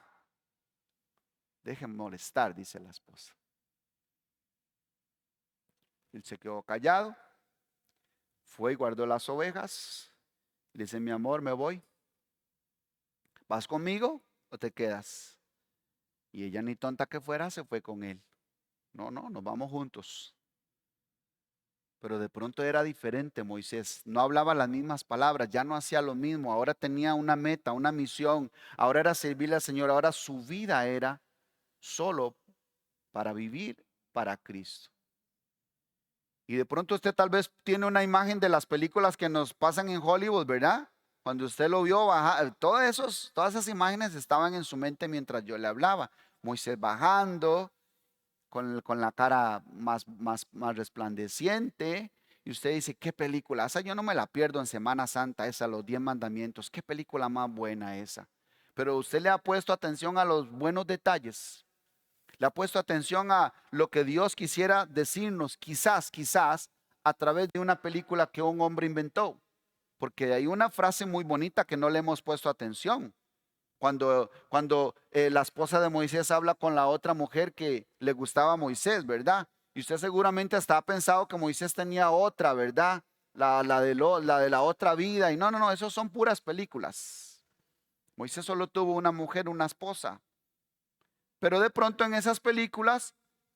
dejen molestar, dice la esposa. Él se quedó callado, fue y guardó las ovejas. Le dice: mi amor, me voy. ¿Vas conmigo o te quedas? Y ella, ni tonta que fuera, se fue con él. No, nos vamos juntos. Pero de pronto era diferente Moisés. No hablaba las mismas palabras, ya no hacía lo mismo. Ahora tenía una meta, una misión. Ahora era servirle al Señor. Ahora su vida era solo para vivir para Cristo. Y de pronto usted tal vez tiene una imagen de las películas que nos pasan en Hollywood, ¿verdad? Cuando usted lo vio bajar, todas esas imágenes estaban en su mente mientras yo le hablaba. Moisés bajando, con la cara más resplandeciente. Y usted dice: ¿qué película? Esa yo no me la pierdo en Semana Santa, esa, los 10 mandamientos. ¿Qué película más buena esa? Pero usted le ha puesto atención a los buenos detalles. Le ha puesto atención a lo que Dios quisiera decirnos, quizás, a través de una película que un hombre inventó. Porque hay una frase muy bonita que no le hemos puesto atención. Cuando la esposa de Moisés habla con la otra mujer que le gustaba a Moisés, ¿verdad? Y usted seguramente hasta ha pensado que Moisés tenía otra, ¿verdad? La de la otra vida. Y no, eso son puras películas. Moisés solo tuvo una mujer, una esposa. Pero de pronto en esas películas,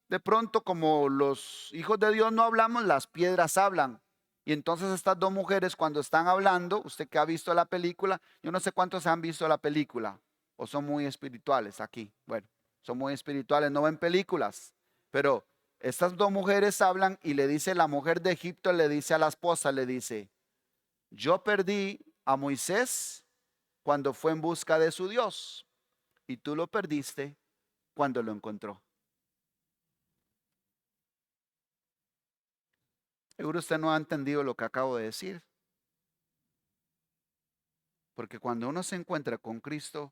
de pronto como los hijos de Dios no hablamos, las piedras hablan. Y entonces estas dos mujeres cuando están hablando, usted que ha visto la película, yo no sé cuántos han visto la película o son muy espirituales aquí. Bueno, son muy espirituales, no ven películas, pero estas dos mujeres hablan y le dice la mujer de Egipto, le dice a la esposa, le dice: yo perdí a Moisés cuando fue en busca de su Dios y tú lo perdiste cuando lo encontró. Seguro usted no ha entendido lo que acabo de decir. Porque cuando uno se encuentra con Cristo,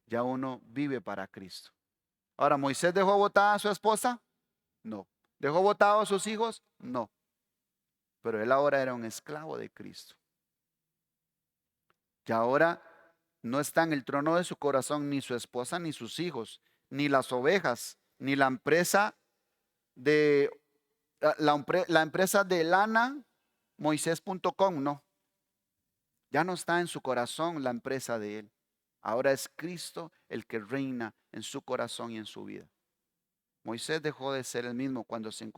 ya uno vive para Cristo. Ahora, ¿Moisés dejó botada a su esposa? No. ¿Dejó botado a sus hijos? No. Pero él ahora era un esclavo de Cristo. Y ahora no está en el trono de su corazón ni su esposa, ni sus hijos, ni las ovejas, ni la empresa de la empresa de lana, Moisés.com, no. Ya no está en su corazón la empresa de él. Ahora es Cristo el que reina en su corazón y en su vida. Moisés dejó de ser el mismo cuando se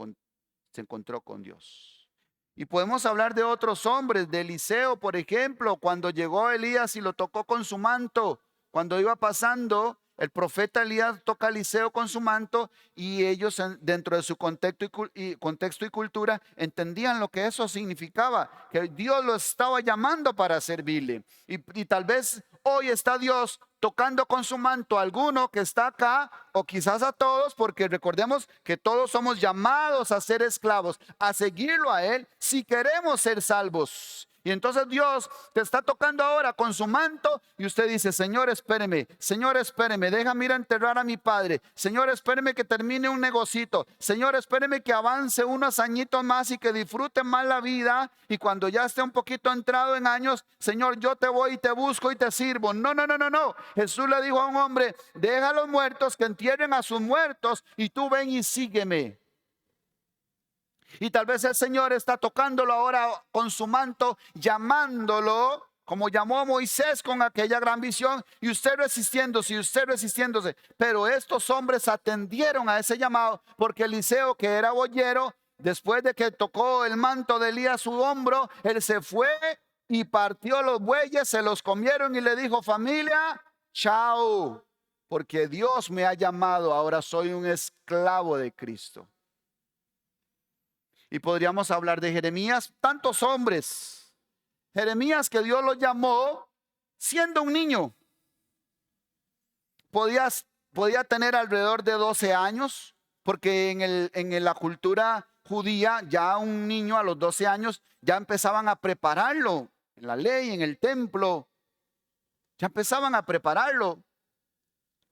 encontró con Dios. Y podemos hablar de otros hombres, de Eliseo, por ejemplo, cuando llegó Elías y lo tocó con su manto. Cuando iba pasando, el profeta Elías toca a Eliseo con su manto y ellos dentro de su contexto y cultura entendían lo que eso significaba, que Dios lo estaba llamando para servirle. Y tal vez hoy está Dios tocando con su manto a alguno que está acá o quizás a todos, porque recordemos que todos somos llamados a ser esclavos, a seguirlo a Él si queremos ser salvos. Y entonces Dios te está tocando ahora con su manto y usted dice, Señor, espéreme, déjame ir a enterrar a mi padre. Señor, espéreme que termine un negocito. Señor, espéreme que avance unos añitos más y que disfrute más la vida. Y cuando ya esté un poquito entrado en años, Señor, yo te voy y te busco y te sirvo. No, no, no, no, no. Jesús le dijo a un hombre, deja a los muertos que entierren a sus muertos y tú ven y sígueme. Y tal vez el Señor está tocándolo ahora con su manto, llamándolo, como llamó a Moisés con aquella gran visión, y usted resistiéndose. Pero estos hombres atendieron a ese llamado, porque Eliseo, que era boyero, después de que tocó el manto de Elías a su hombro, él se fue y partió los bueyes, se los comieron y le dijo, familia, chao, porque Dios me ha llamado, ahora soy un esclavo de Cristo. Y podríamos hablar de Jeremías, tantos hombres. Jeremías, que Dios lo llamó siendo un niño. Podía tener alrededor de 12 años, porque en la cultura judía ya un niño a los 12 años ya empezaban a prepararlo. En la ley, en el templo, ya empezaban a prepararlo.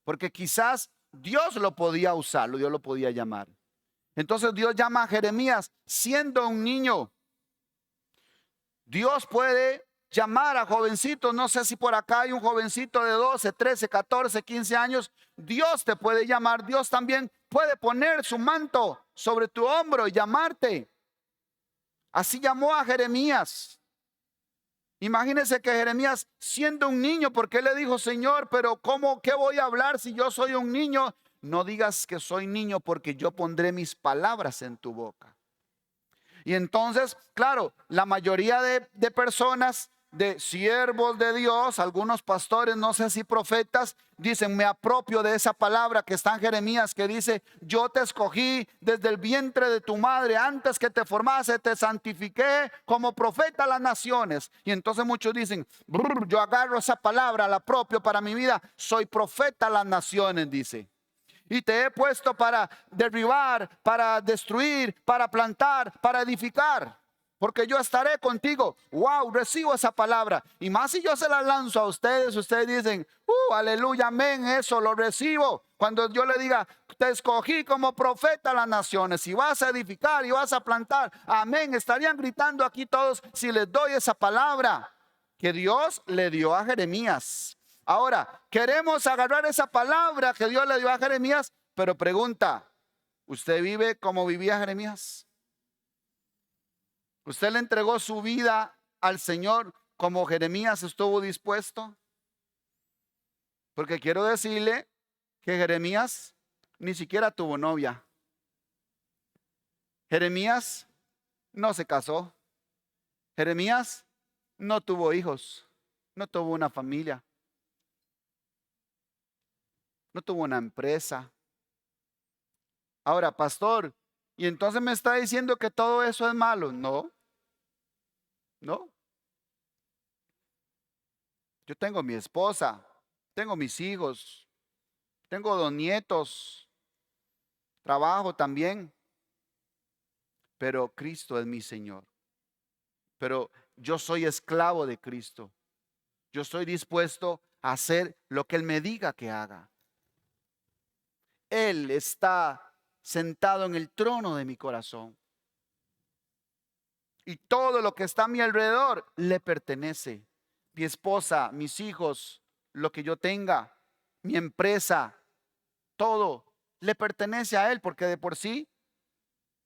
Porque quizás Dios lo podía usarlo, Dios lo podía llamar. Entonces Dios llama a Jeremías siendo un niño. Dios puede llamar a jovencitos. No sé si por acá hay un jovencito de 12, 13, 14, 15 años. Dios te puede llamar. Dios también puede poner su manto sobre tu hombro y llamarte. Así llamó a Jeremías. Imagínense que Jeremías, siendo un niño, porque él le dijo, Señor, pero ¿qué voy a hablar si yo soy un niño? No digas que soy niño, porque yo pondré mis palabras en tu boca. Y entonces, claro, la mayoría de personas, de siervos de Dios, algunos pastores, no sé si profetas, dicen, me apropio de esa palabra que está en Jeremías, que dice, yo te escogí desde el vientre de tu madre, antes que te formase, te santifiqué como profeta a las naciones. Y entonces muchos dicen, yo agarro esa palabra, la apropio para mi vida, soy profeta a las naciones, dice. Y te he puesto para derribar, para destruir, para plantar, para edificar. Porque yo estaré contigo. Wow, recibo esa palabra. Y más si yo se la lanzo a ustedes, ustedes dicen, aleluya, amén, eso lo recibo. Cuando yo le diga, te escogí como profeta a las naciones y vas a edificar y vas a plantar. Amén, estarían gritando aquí todos si les doy esa palabra que Dios le dio a Jeremías. Ahora, queremos agarrar esa palabra que Dios le dio a Jeremías, pero pregunta, ¿usted vive como vivía Jeremías? ¿Usted le entregó su vida al Señor como Jeremías estuvo dispuesto? Porque quiero decirle que Jeremías ni siquiera tuvo novia. Jeremías no se casó. Jeremías no tuvo hijos. No tuvo una familia. No tuvo una empresa. Ahora, pastor, ¿y entonces me está diciendo que todo eso es malo? No, no. Yo tengo mi esposa, tengo mis hijos, tengo 2 nietos, trabajo también, pero Cristo es mi Señor. Pero yo soy esclavo de Cristo. Yo estoy dispuesto a hacer lo que Él me diga que haga. Él está sentado en el trono de mi corazón. Y todo lo que está a mi alrededor le pertenece. mi esposa, mis hijos, lo que yo tenga, mi empresa, todo le pertenece a Él, porque de por sí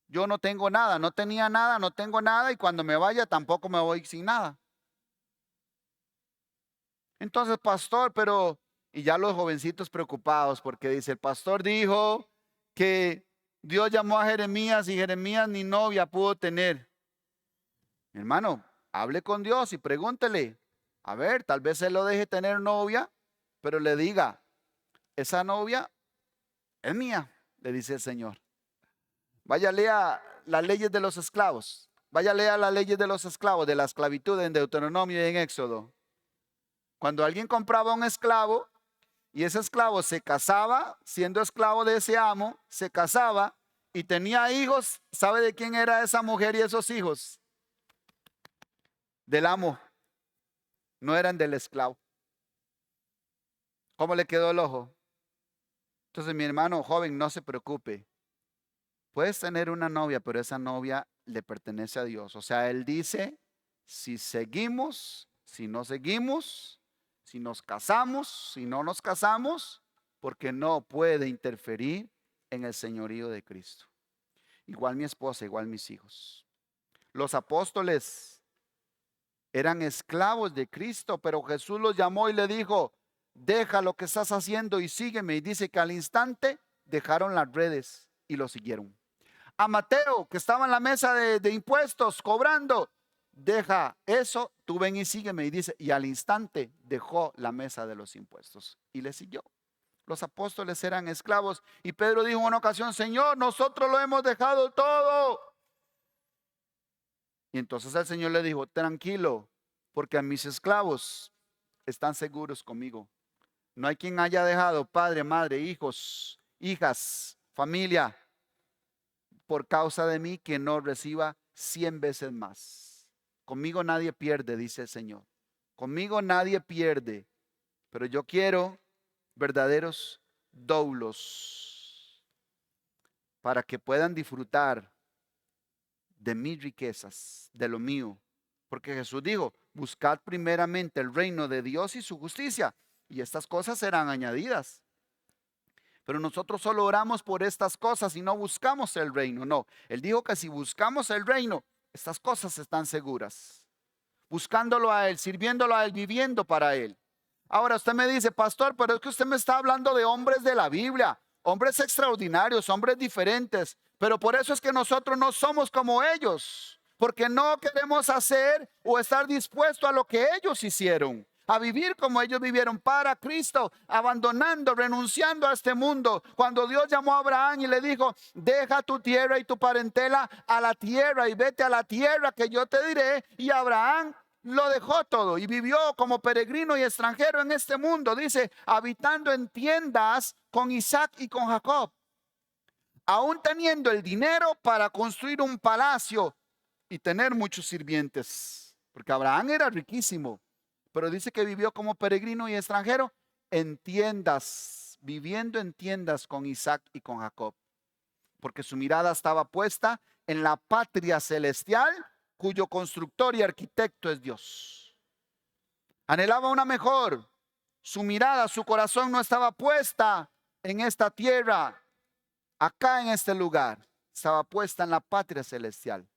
yo no tengo nada, no tenía nada, no tengo nada, y cuando me vaya tampoco me voy sin nada. Entonces, pastor, pero, y ya los jovencitos preocupados, porque dice, el pastor dijo que Dios llamó a Jeremías y Jeremías ni novia pudo tener. Mi hermano, hable con Dios y pregúntele. A ver, tal vez Él lo deje tener novia, pero le diga, esa novia es mía, le dice el Señor. Vaya, lea las leyes de los esclavos. Vaya, lea las leyes de los esclavos, de la esclavitud en Deuteronomio y en Éxodo. Cuando alguien compraba un esclavo y ese esclavo se casaba, siendo esclavo de ese amo, se casaba y tenía hijos, ¿sabe de quién era esa mujer y esos hijos? Del amo, no eran del esclavo. ¿Cómo le quedó el ojo? Entonces, mi hermano joven, no se preocupe. Puedes tener una novia, pero esa novia le pertenece a Dios. O sea, Él dice, si seguimos, si no seguimos, si nos casamos, si no nos casamos, porque no puede interferir en el señorío de Cristo. Igual mi esposa, igual mis hijos. Los apóstoles eran esclavos de Cristo, pero Jesús los llamó y le dijo, deja lo que estás haciendo y sígueme. Y dice que al instante dejaron las redes y lo siguieron. A Mateo, que estaba en la mesa de impuestos cobrando, deja eso, tú ven y sígueme. Y dice, y al instante dejó la mesa de los impuestos y le siguió. Los apóstoles eran esclavos y Pedro dijo en una ocasión, Señor, nosotros lo hemos dejado todo. Y entonces el Señor le dijo, tranquilo, porque a mis esclavos están seguros conmigo. No hay quien haya dejado padre, madre, hijos, hijas, familia, por causa de mí, que no reciba 100 veces más. Conmigo nadie pierde, dice el Señor. Conmigo nadie pierde, pero yo quiero verdaderos doulos para que puedan disfrutar de mis riquezas, de lo mío. Porque Jesús dijo, buscad primeramente el reino de Dios y su justicia, y estas cosas serán añadidas. Pero nosotros solo oramos por estas cosas y no buscamos el reino. No, Él dijo que si buscamos el reino, estas cosas están seguras. Buscándolo a Él, sirviéndolo a Él, viviendo para Él. Ahora usted me dice, pastor, pero es que usted me está hablando de hombres de la Biblia, hombres extraordinarios, hombres diferentes. Pero por eso es que nosotros no somos como ellos, porque no queremos hacer o estar dispuestos a lo que ellos hicieron. A vivir como ellos vivieron para Cristo, abandonando, renunciando a este mundo. Cuando Dios llamó a Abraham y le dijo, deja tu tierra y tu parentela a la tierra y vete a la tierra que yo te diré. Y Abraham lo dejó todo y vivió como peregrino y extranjero en este mundo. Dice, habitando en tiendas con Isaac y con Jacob. Aún teniendo el dinero para construir un palacio y tener muchos sirvientes. Porque Abraham era riquísimo. Pero dice que vivió como peregrino y extranjero en tiendas, viviendo en tiendas con Isaac y con Jacob. Porque su mirada estaba puesta en la patria celestial, cuyo constructor y arquitecto es Dios. Anhelaba una mejor. Su mirada, su corazón no estaba puesta en esta tierra, acá en este lugar. Estaba puesta en la patria celestial.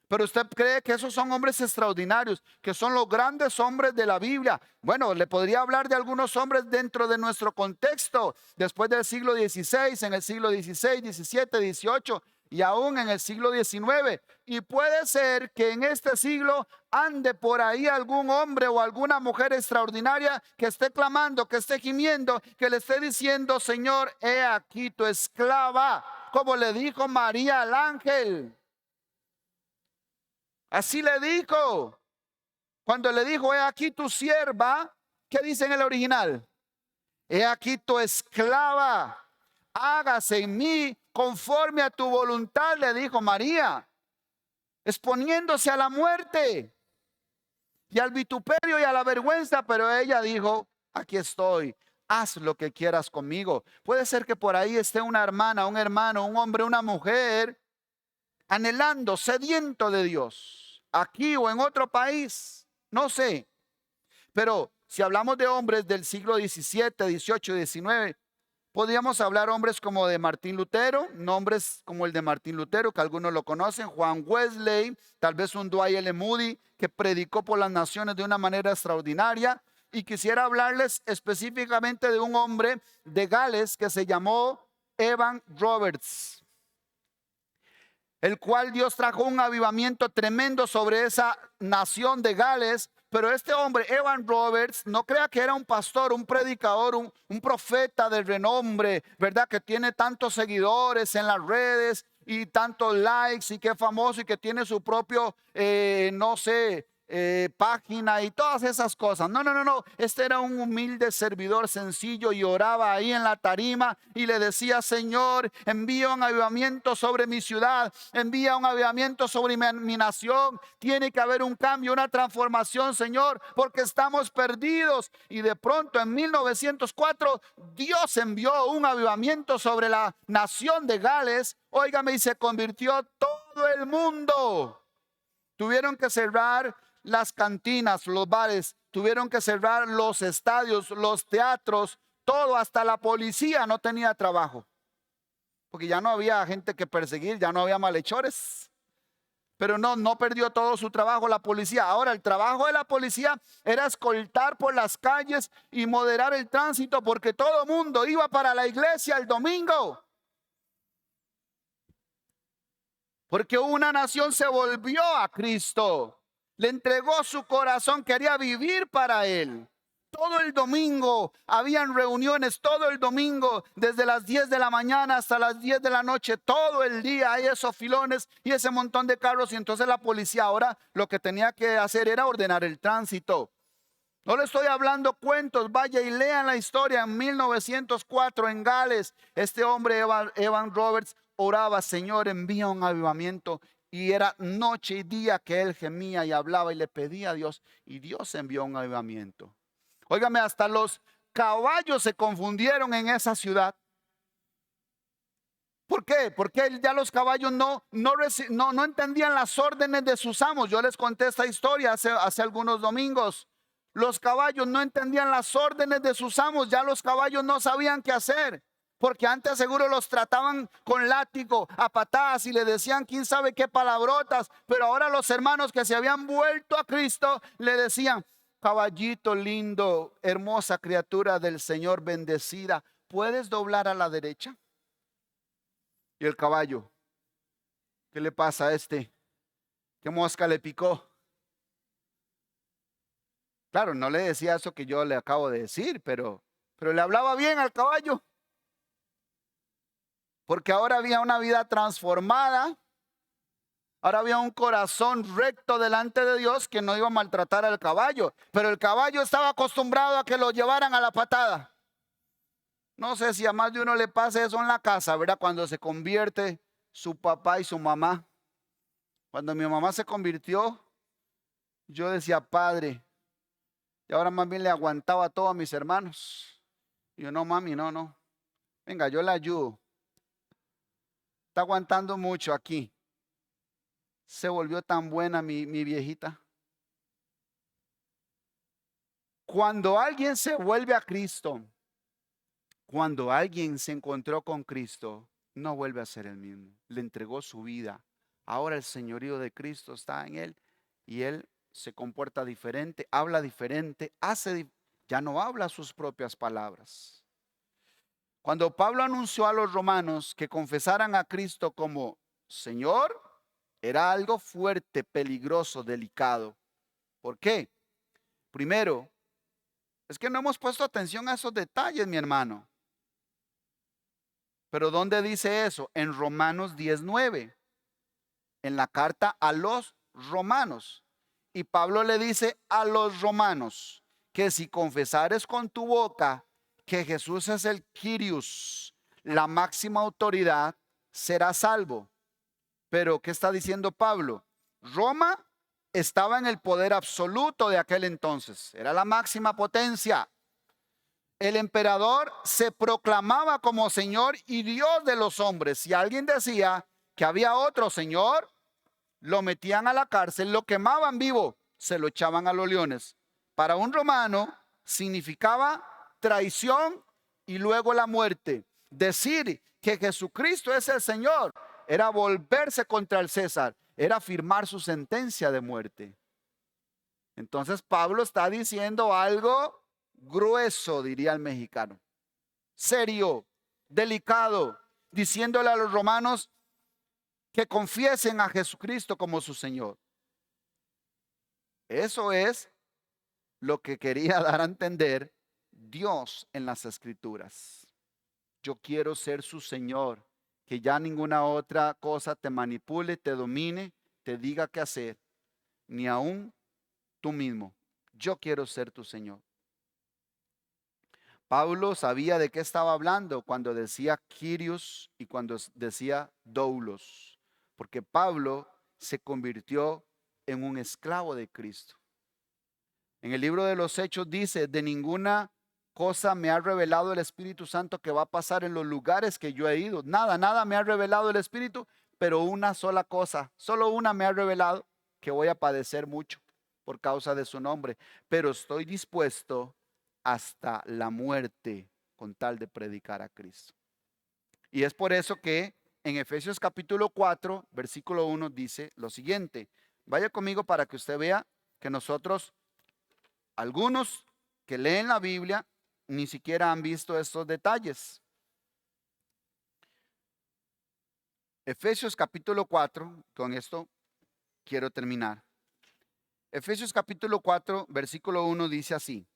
Pero usted cree que esos son hombres extraordinarios, que son los grandes hombres de la Biblia. Bueno, le podría hablar de algunos hombres dentro de nuestro contexto, después del siglo XVI, en el siglo XVI, XVII, XVIII y aún en el siglo XIX. Y puede ser que en este siglo ande por ahí algún hombre o alguna mujer extraordinaria que esté clamando, que esté gimiendo, que le esté diciendo, Señor, he aquí tu esclava, como le dijo María al ángel. Así le dijo. Cuando le dijo, he aquí tu sierva, ¿qué dice en el original? He aquí tu esclava, hágase en mí conforme a tu voluntad, le dijo María, exponiéndose a la muerte y al vituperio y a la vergüenza, pero ella dijo, aquí estoy, haz lo que quieras conmigo. Puede ser que por ahí esté una hermana, un hermano, un hombre, una mujer, anhelando, sediento de Dios, aquí o en otro país, no sé. Pero si hablamos de hombres del siglo XVII, XVIII y XIX, podríamos hablar hombres como de Martín Lutero, nombres como el de Martín Lutero, que algunos lo conocen, Juan Wesley, tal vez un Dwight L. Moody, que predicó por las naciones de una manera extraordinaria. Y quisiera hablarles específicamente de un hombre de Gales que se llamó Evan Roberts, el cual Dios trajo un avivamiento tremendo sobre esa nación de Gales. Pero este hombre, Evan Roberts, no crea que era un pastor, un predicador, un profeta de renombre, ¿verdad? Que tiene tantos seguidores en las redes y tantos likes y que es famoso y que tiene su propio, no sé, página y todas esas cosas. No, no, no, no. Este era un humilde servidor sencillo y oraba ahí en la tarima y le decía: Señor, envía un avivamiento sobre mi ciudad, envía un avivamiento sobre mi nación. Tiene que haber un cambio, una transformación, Señor, porque estamos perdidos. Y de pronto en 1904 Dios envió un avivamiento sobre la nación de Gales. Óigame, y se convirtió todo el mundo. Tuvieron que cerrar las cantinas, los bares, tuvieron que cerrar los estadios, los teatros, todo, hasta la policía no tenía trabajo, porque ya no había gente que perseguir, ya no había malhechores. Pero no perdió todo su trabajo la policía. Ahora el trabajo de la policía era escoltar por las calles y moderar el tránsito, porque todo el mundo iba para la iglesia el domingo. Porque una nación se volvió a Cristo, le entregó su corazón, quería vivir para Él. Todo el domingo habían reuniones, todo el domingo, desde las 10 de la mañana hasta las 10 de la noche, todo el día hay esos filones y ese montón de carros. Y entonces la policía ahora lo que tenía que hacer era ordenar el tránsito. No le estoy hablando cuentos, vaya y lean la historia. En 1904 en Gales, este hombre Evan Roberts oraba: Señor, envía un avivamiento. Y era noche y día que él gemía y hablaba y le pedía a Dios, y Dios envió un avivamiento. Óigame, hasta los caballos se confundieron en esa ciudad. ¿Por qué? Porque ya los caballos no entendían las órdenes de sus amos. Yo les conté esta historia hace algunos domingos. Los caballos no entendían las órdenes de sus amos. Ya los caballos no sabían qué hacer, porque antes seguro los trataban con látigo, a patadas, y le decían quién sabe qué palabrotas. Pero ahora los hermanos que se habían vuelto a Cristo le decían: caballito lindo, hermosa criatura del Señor, bendecida, ¿puedes doblar a la derecha? Y el caballo: ¿qué le pasa a este? ¿Qué mosca le picó? Claro, no le decía eso que yo le acabo de decir, pero le hablaba bien al caballo. Porque ahora había una vida transformada. Ahora había un corazón recto delante de Dios que no iba a maltratar al caballo. Pero el caballo estaba acostumbrado a que lo llevaran a la patada. No sé si a más de uno le pasa eso en la casa, ¿verdad? Cuando se convierte su papá y su mamá. Cuando mi mamá se convirtió, yo decía: Padre. Y ahora más bien le aguantaba todo a mis hermanos. Y yo: no, mami, no. Venga, yo le ayudo. Está aguantando mucho aquí. Se volvió tan buena mi viejita. Cuando alguien se vuelve a Cristo, cuando alguien se encontró con Cristo, no vuelve a ser el mismo. Le entregó su vida. Ahora el señorío de Cristo está en él y él se comporta diferente, habla diferente, ya no habla sus propias palabras. Cuando Pablo anunció a los romanos que confesaran a Cristo como Señor, era algo fuerte, peligroso, delicado. ¿Por qué? Primero, es que no hemos puesto atención a esos detalles, mi hermano. Pero ¿dónde dice eso? En Romanos 10:9, en la carta a los romanos. Y Pablo le dice a los romanos que si confesares con tu boca que Jesús es el Kyrios, la máxima autoridad, serás salvo. Pero ¿qué está diciendo Pablo? Roma estaba en el poder absoluto de aquel entonces. Era la máxima potencia. El emperador se proclamaba como Señor y Dios de los hombres. Si alguien decía que había otro Señor, lo metían a la cárcel, lo quemaban vivo, se lo echaban a los leones. para un romano significaba traición y luego la muerte. Decir que Jesucristo es el Señor era volverse contra el César, era firmar su sentencia de muerte. Entonces Pablo está diciendo algo grueso, diría el mexicano, serio, delicado, diciéndole a los romanos que confiesen a Jesucristo como su Señor. Eso es lo que quería dar a entender Dios en las Escrituras. Yo quiero ser su Señor, que ya ninguna otra cosa te manipule, te domine, te diga qué hacer, ni aún tú mismo. Yo quiero ser tu Señor. Pablo sabía de qué estaba hablando cuando decía Kyrios y cuando decía doulos, porque Pablo se convirtió en un esclavo de Cristo. En el libro de los Hechos dice, de ninguna cosa me ha revelado el Espíritu Santo que va a pasar en los lugares que yo he ido. Nada me ha revelado el Espíritu, pero una sola cosa, solo una me ha revelado, que voy a padecer mucho por causa de su nombre, pero estoy dispuesto hasta la muerte con tal de predicar a Cristo. Y es por eso que en Efesios capítulo 4, versículo 1 dice lo siguiente. Vaya conmigo para que usted vea que nosotros, algunos que leen la Biblia, ni siquiera han visto estos detalles. Efesios capítulo 4, con esto quiero terminar. Efesios capítulo 4, versículo 1 dice así.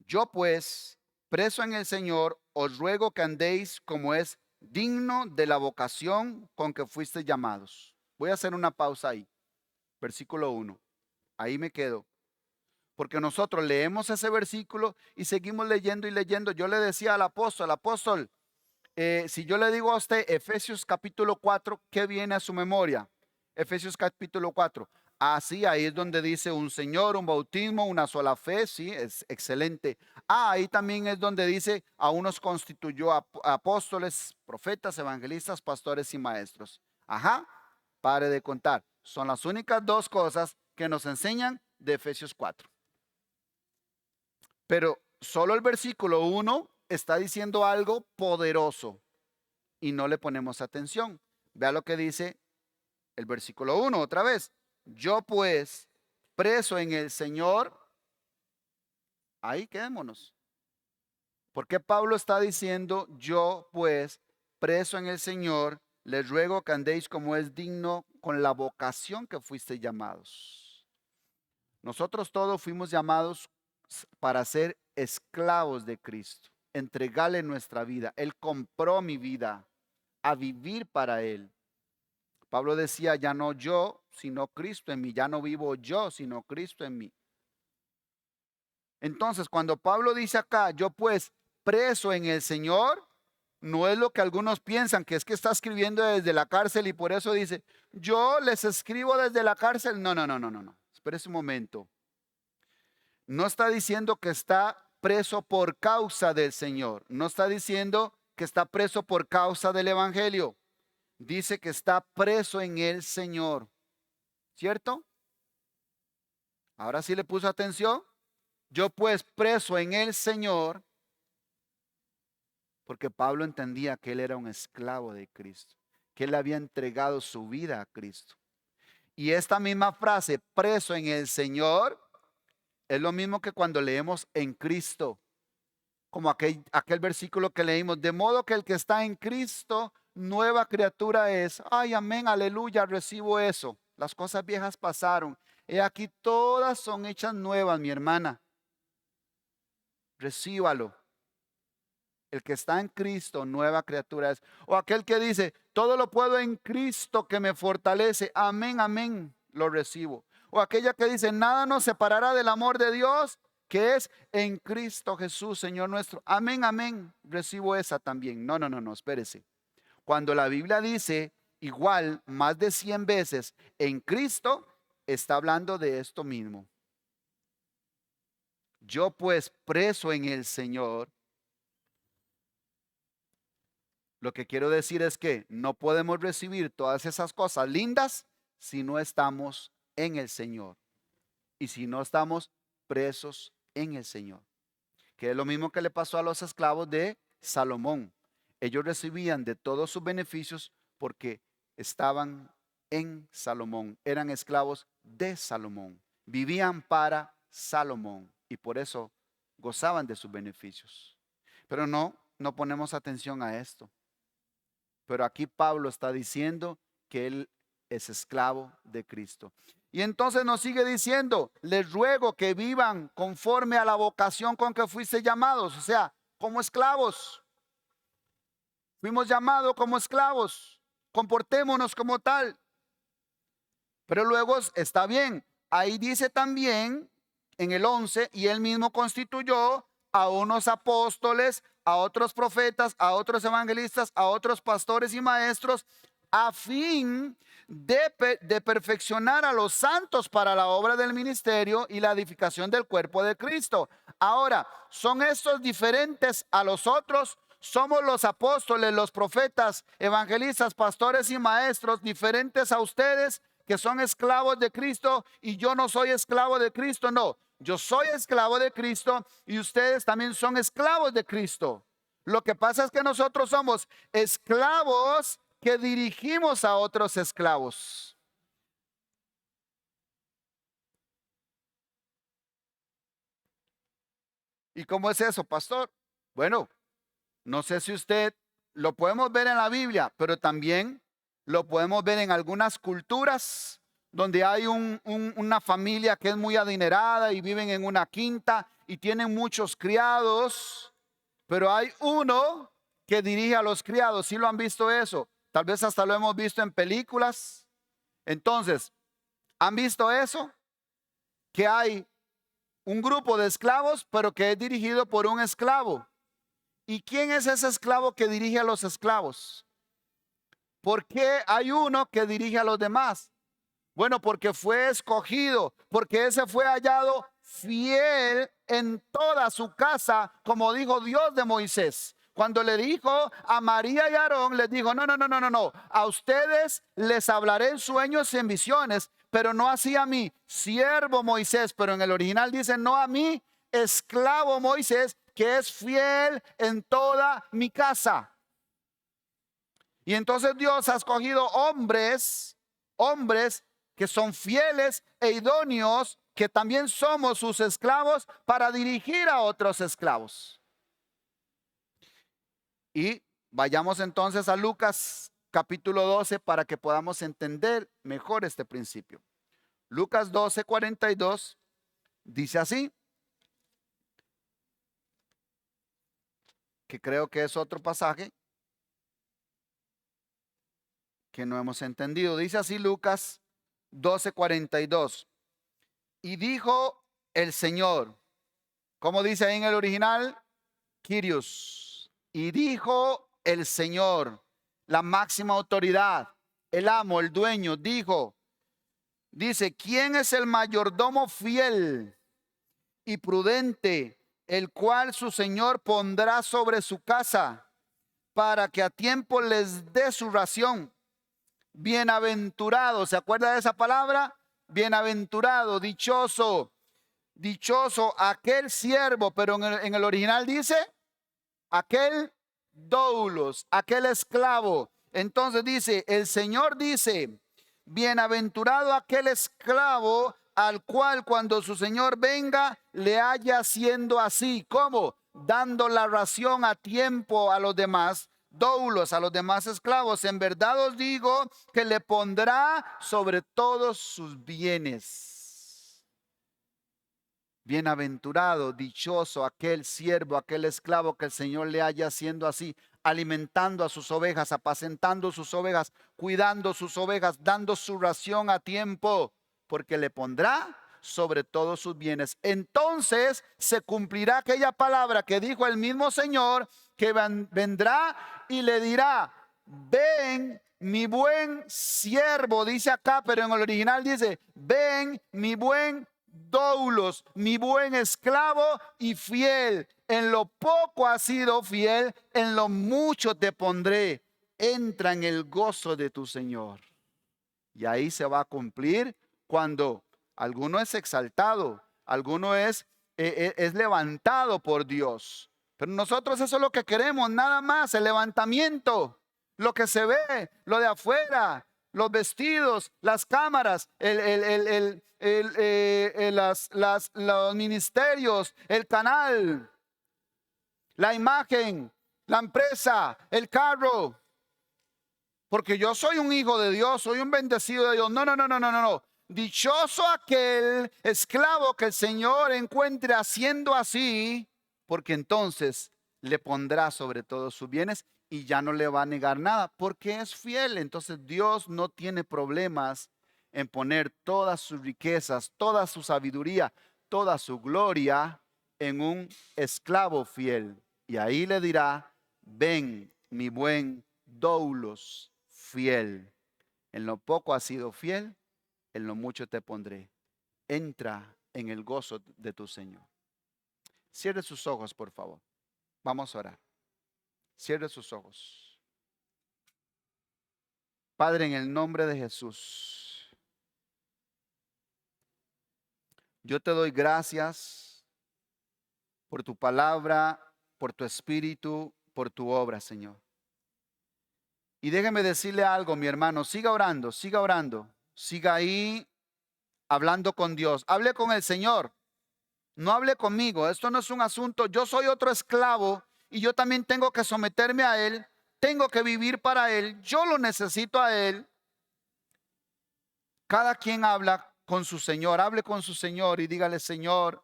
Yo pues, preso en el Señor, os ruego que andéis como es digno de la vocación con que fuisteis llamados. Voy a hacer una pausa ahí. Versículo 1. Ahí me quedo. Porque nosotros leemos ese versículo y seguimos leyendo y leyendo. Yo le decía al apóstol, si yo le digo a usted Efesios capítulo 4, ¿qué viene a su memoria? Efesios capítulo 4. Sí, ahí es donde dice un Señor, un bautismo, una sola fe, sí, es excelente. Ahí también es donde dice a unos constituyó apóstoles, profetas, evangelistas, pastores y maestros. Ajá, pare de contar. Son las únicas dos cosas que nos enseñan de Efesios 4. Pero solo el versículo 1 está diciendo algo poderoso y no le ponemos atención. Vea lo que dice el versículo 1 otra vez. Yo pues, preso en el Señor, ahí quedémonos. ¿Por qué Pablo está diciendo, yo pues, preso en el Señor, les ruego que andéis como es digno con la vocación que fuisteis llamados? Nosotros todos fuimos llamados para ser esclavos de Cristo, entregarle nuestra vida. Él compró mi vida a vivir para Él. Pablo decía, ya no yo, sino Cristo en mí. Ya no vivo yo, sino Cristo en mí. Entonces, cuando Pablo dice acá, yo pues preso en el Señor, no es lo que algunos piensan, que es que está escribiendo desde la cárcel y por eso dice, yo les escribo desde la cárcel. No. Espérese un momento. No está diciendo que está preso por causa del Señor. No está diciendo que está preso por causa del Evangelio. Dice que está preso en el Señor. ¿Cierto? Ahora sí le puso atención. Yo pues preso en el Señor, porque Pablo entendía que él era un esclavo de Cristo, que él había entregado su vida a Cristo. Y esta misma frase, preso en el Señor, es lo mismo que cuando leemos en Cristo, como aquel versículo que leímos, de modo que el que está en Cristo, nueva criatura es. Ay, amén, aleluya, recibo eso. Las cosas viejas pasaron. He aquí todas son hechas nuevas, mi hermana. Recíbalo. El que está en Cristo, nueva criatura es. O aquel que dice, todo lo puedo en Cristo que me fortalece. Amén, amén, lo recibo. O aquella que dice, nada nos separará del amor de Dios, que es en Cristo Jesús, Señor nuestro. Amén, amén, recibo esa también. No, espérese. Cuando la Biblia dice igual más de 100 veces en Cristo, está hablando de esto mismo. Yo pues preso en el Señor. Lo que quiero decir es que no podemos recibir todas esas cosas lindas si no estamos en el Señor y si no estamos presos en el Señor. Que es lo mismo que le pasó a los esclavos de Salomón. Ellos recibían de todos sus beneficios porque estaban en Salomón, eran esclavos de Salomón, vivían para Salomón y por eso gozaban de sus beneficios. Pero no ponemos atención a esto. Pero aquí Pablo está diciendo que él es esclavo de Cristo. Y entonces nos sigue diciendo, les ruego que vivan conforme a la vocación con que fuiste llamados, o sea, como esclavos. Fuimos llamados como esclavos, comportémonos como tal. Pero luego está bien, ahí dice también en el 11, y él mismo constituyó a unos apóstoles, a otros profetas, a otros evangelistas, a otros pastores y maestros, a fin de perfeccionar a los santos para la obra del ministerio y la edificación del cuerpo de Cristo. Ahora, ¿son estos diferentes a los otros? ¿Somos los apóstoles, los profetas, evangelistas, pastores y maestros diferentes a ustedes que son esclavos de Cristo y yo no soy esclavo de Cristo? No, yo soy esclavo de Cristo y ustedes también son esclavos de Cristo. Lo que pasa es que nosotros somos esclavos que dirigimos a otros esclavos. ¿Y cómo es eso, pastor? Bueno, no sé si usted lo podemos ver en la Biblia, pero también lo podemos ver en algunas culturas donde hay una familia que es muy adinerada y viven en una quinta y tienen muchos criados, pero hay uno que dirige a los criados. ¿Sí lo han visto eso? Tal vez hasta lo hemos visto en películas. Entonces, ¿han visto eso? Que hay un grupo de esclavos, pero que es dirigido por un esclavo. ¿Y quién es ese esclavo que dirige a los esclavos? ¿Por qué hay uno que dirige a los demás? Bueno, porque fue escogido, porque ese fue hallado fiel en toda su casa, como dijo Dios de Moisés. Cuando le dijo a María y a Aarón, les dijo, no, a ustedes les hablaré en sueños y en visiones, pero no así a mí, siervo Moisés, pero en el original dice, no a mí, esclavo Moisés, que es fiel en toda mi casa. Y entonces Dios ha escogido hombres que son fieles e idóneos, que también somos sus esclavos para dirigir a otros esclavos. Y vayamos entonces a Lucas capítulo 12 para que podamos entender mejor este principio. Lucas 12:42 dice así, que creo que es otro pasaje que no hemos entendido. Dice así Lucas 12:42. Y dijo el Señor, ¿cómo dice ahí en el original? Kyrios. Y dijo el Señor, la máxima autoridad, el amo, el dueño, dice, ¿quién es el mayordomo fiel y prudente, el cual su Señor pondrá sobre su casa para que a tiempo les dé su ración? Bienaventurado, ¿se acuerda de esa palabra? Bienaventurado, dichoso, dichoso aquel siervo, pero en el original dice, aquel doulos, aquel esclavo. Entonces dice, el Señor dice, bienaventurado aquel esclavo al cual cuando su Señor venga le haya haciendo así. ¿Cómo? Dando la ración a tiempo a los demás. Doulos, a los demás esclavos. En verdad os digo que le pondrá sobre todos sus bienes. Bienaventurado, dichoso aquel siervo, aquel esclavo que el Señor le haya haciendo así, alimentando a sus ovejas, apacentando sus ovejas, cuidando sus ovejas, dando su ración a tiempo, porque le pondrá sobre todos sus bienes. Entonces se cumplirá aquella palabra que dijo el mismo Señor, que vendrá y le dirá, ven mi buen siervo, dice acá, pero en el original dice, ven mi buen doulos, mi buen esclavo y fiel. En lo poco has sido fiel, en lo mucho te pondré. Entra en el gozo de tu Señor. Y ahí se va a cumplir cuando alguno es exaltado, alguno es levantado por Dios. Pero nosotros eso es lo que queremos, nada más, el levantamiento, lo que se ve, lo de afuera, los vestidos, las cámaras, los ministerios, el canal, la imagen, la empresa, el carro. Porque yo soy un hijo de Dios, soy un bendecido de Dios. No, no, no, no, no, no. Dichoso aquel esclavo que el Señor encuentre haciendo así, porque entonces le pondrá sobre todos sus bienes y ya no le va a negar nada, porque es fiel. Entonces Dios no tiene problemas en poner todas sus riquezas, toda su sabiduría, toda su gloria en un esclavo fiel. Y ahí le dirá, ven, mi buen doulos fiel. En lo poco has sido fiel, en lo mucho te pondré. Entra en el gozo de tu Señor. Cierre sus ojos, por favor. Vamos a orar. Cierre sus ojos. Padre, en el nombre de Jesús, yo te doy gracias por tu palabra, por tu espíritu, por tu obra, Señor. Y déjeme decirle algo, mi hermano, siga orando, siga ahí hablando con Dios. Hable con el Señor, no hable conmigo. Esto no es un asunto, yo soy otro esclavo y yo también tengo que someterme a Él, tengo que vivir para Él, yo lo necesito a Él. Cada quien habla con su Señor, hable con su Señor y dígale, Señor,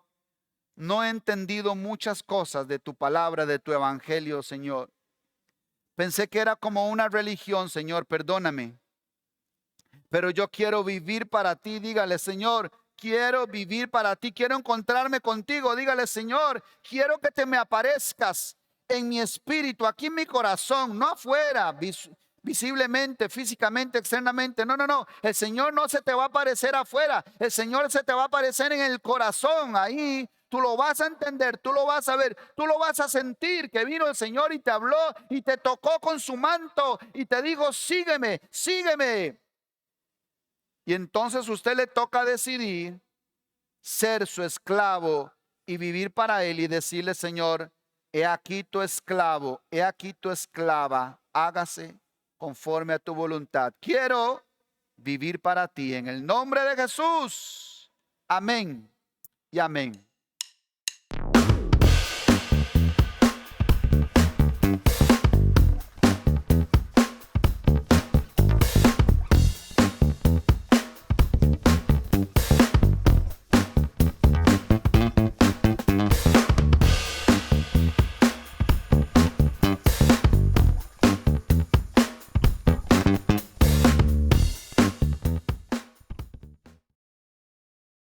no he entendido muchas cosas de tu palabra, de tu evangelio, Señor. Pensé que era como una religión, Señor, perdóname. Pero yo quiero vivir para ti. Dígale, Señor, quiero vivir para ti. Quiero encontrarme contigo. Dígale, Señor, quiero que te me aparezcas en mi espíritu, aquí en mi corazón, no afuera, visiblemente, físicamente, externamente. No, no, no. El Señor no se te va a aparecer afuera. El Señor se te va a aparecer en el corazón. Ahí tú lo vas a entender, tú lo vas a ver, tú lo vas a sentir que vino el Señor y te habló y te tocó con su manto y te dijo, sígueme, sígueme. Y entonces usted le toca decidir ser su esclavo y vivir para Él y decirle, Señor, he aquí tu esclavo, he aquí tu esclava, hágase conforme a tu voluntad. Quiero vivir para ti en el nombre de Jesús. Amén y amén.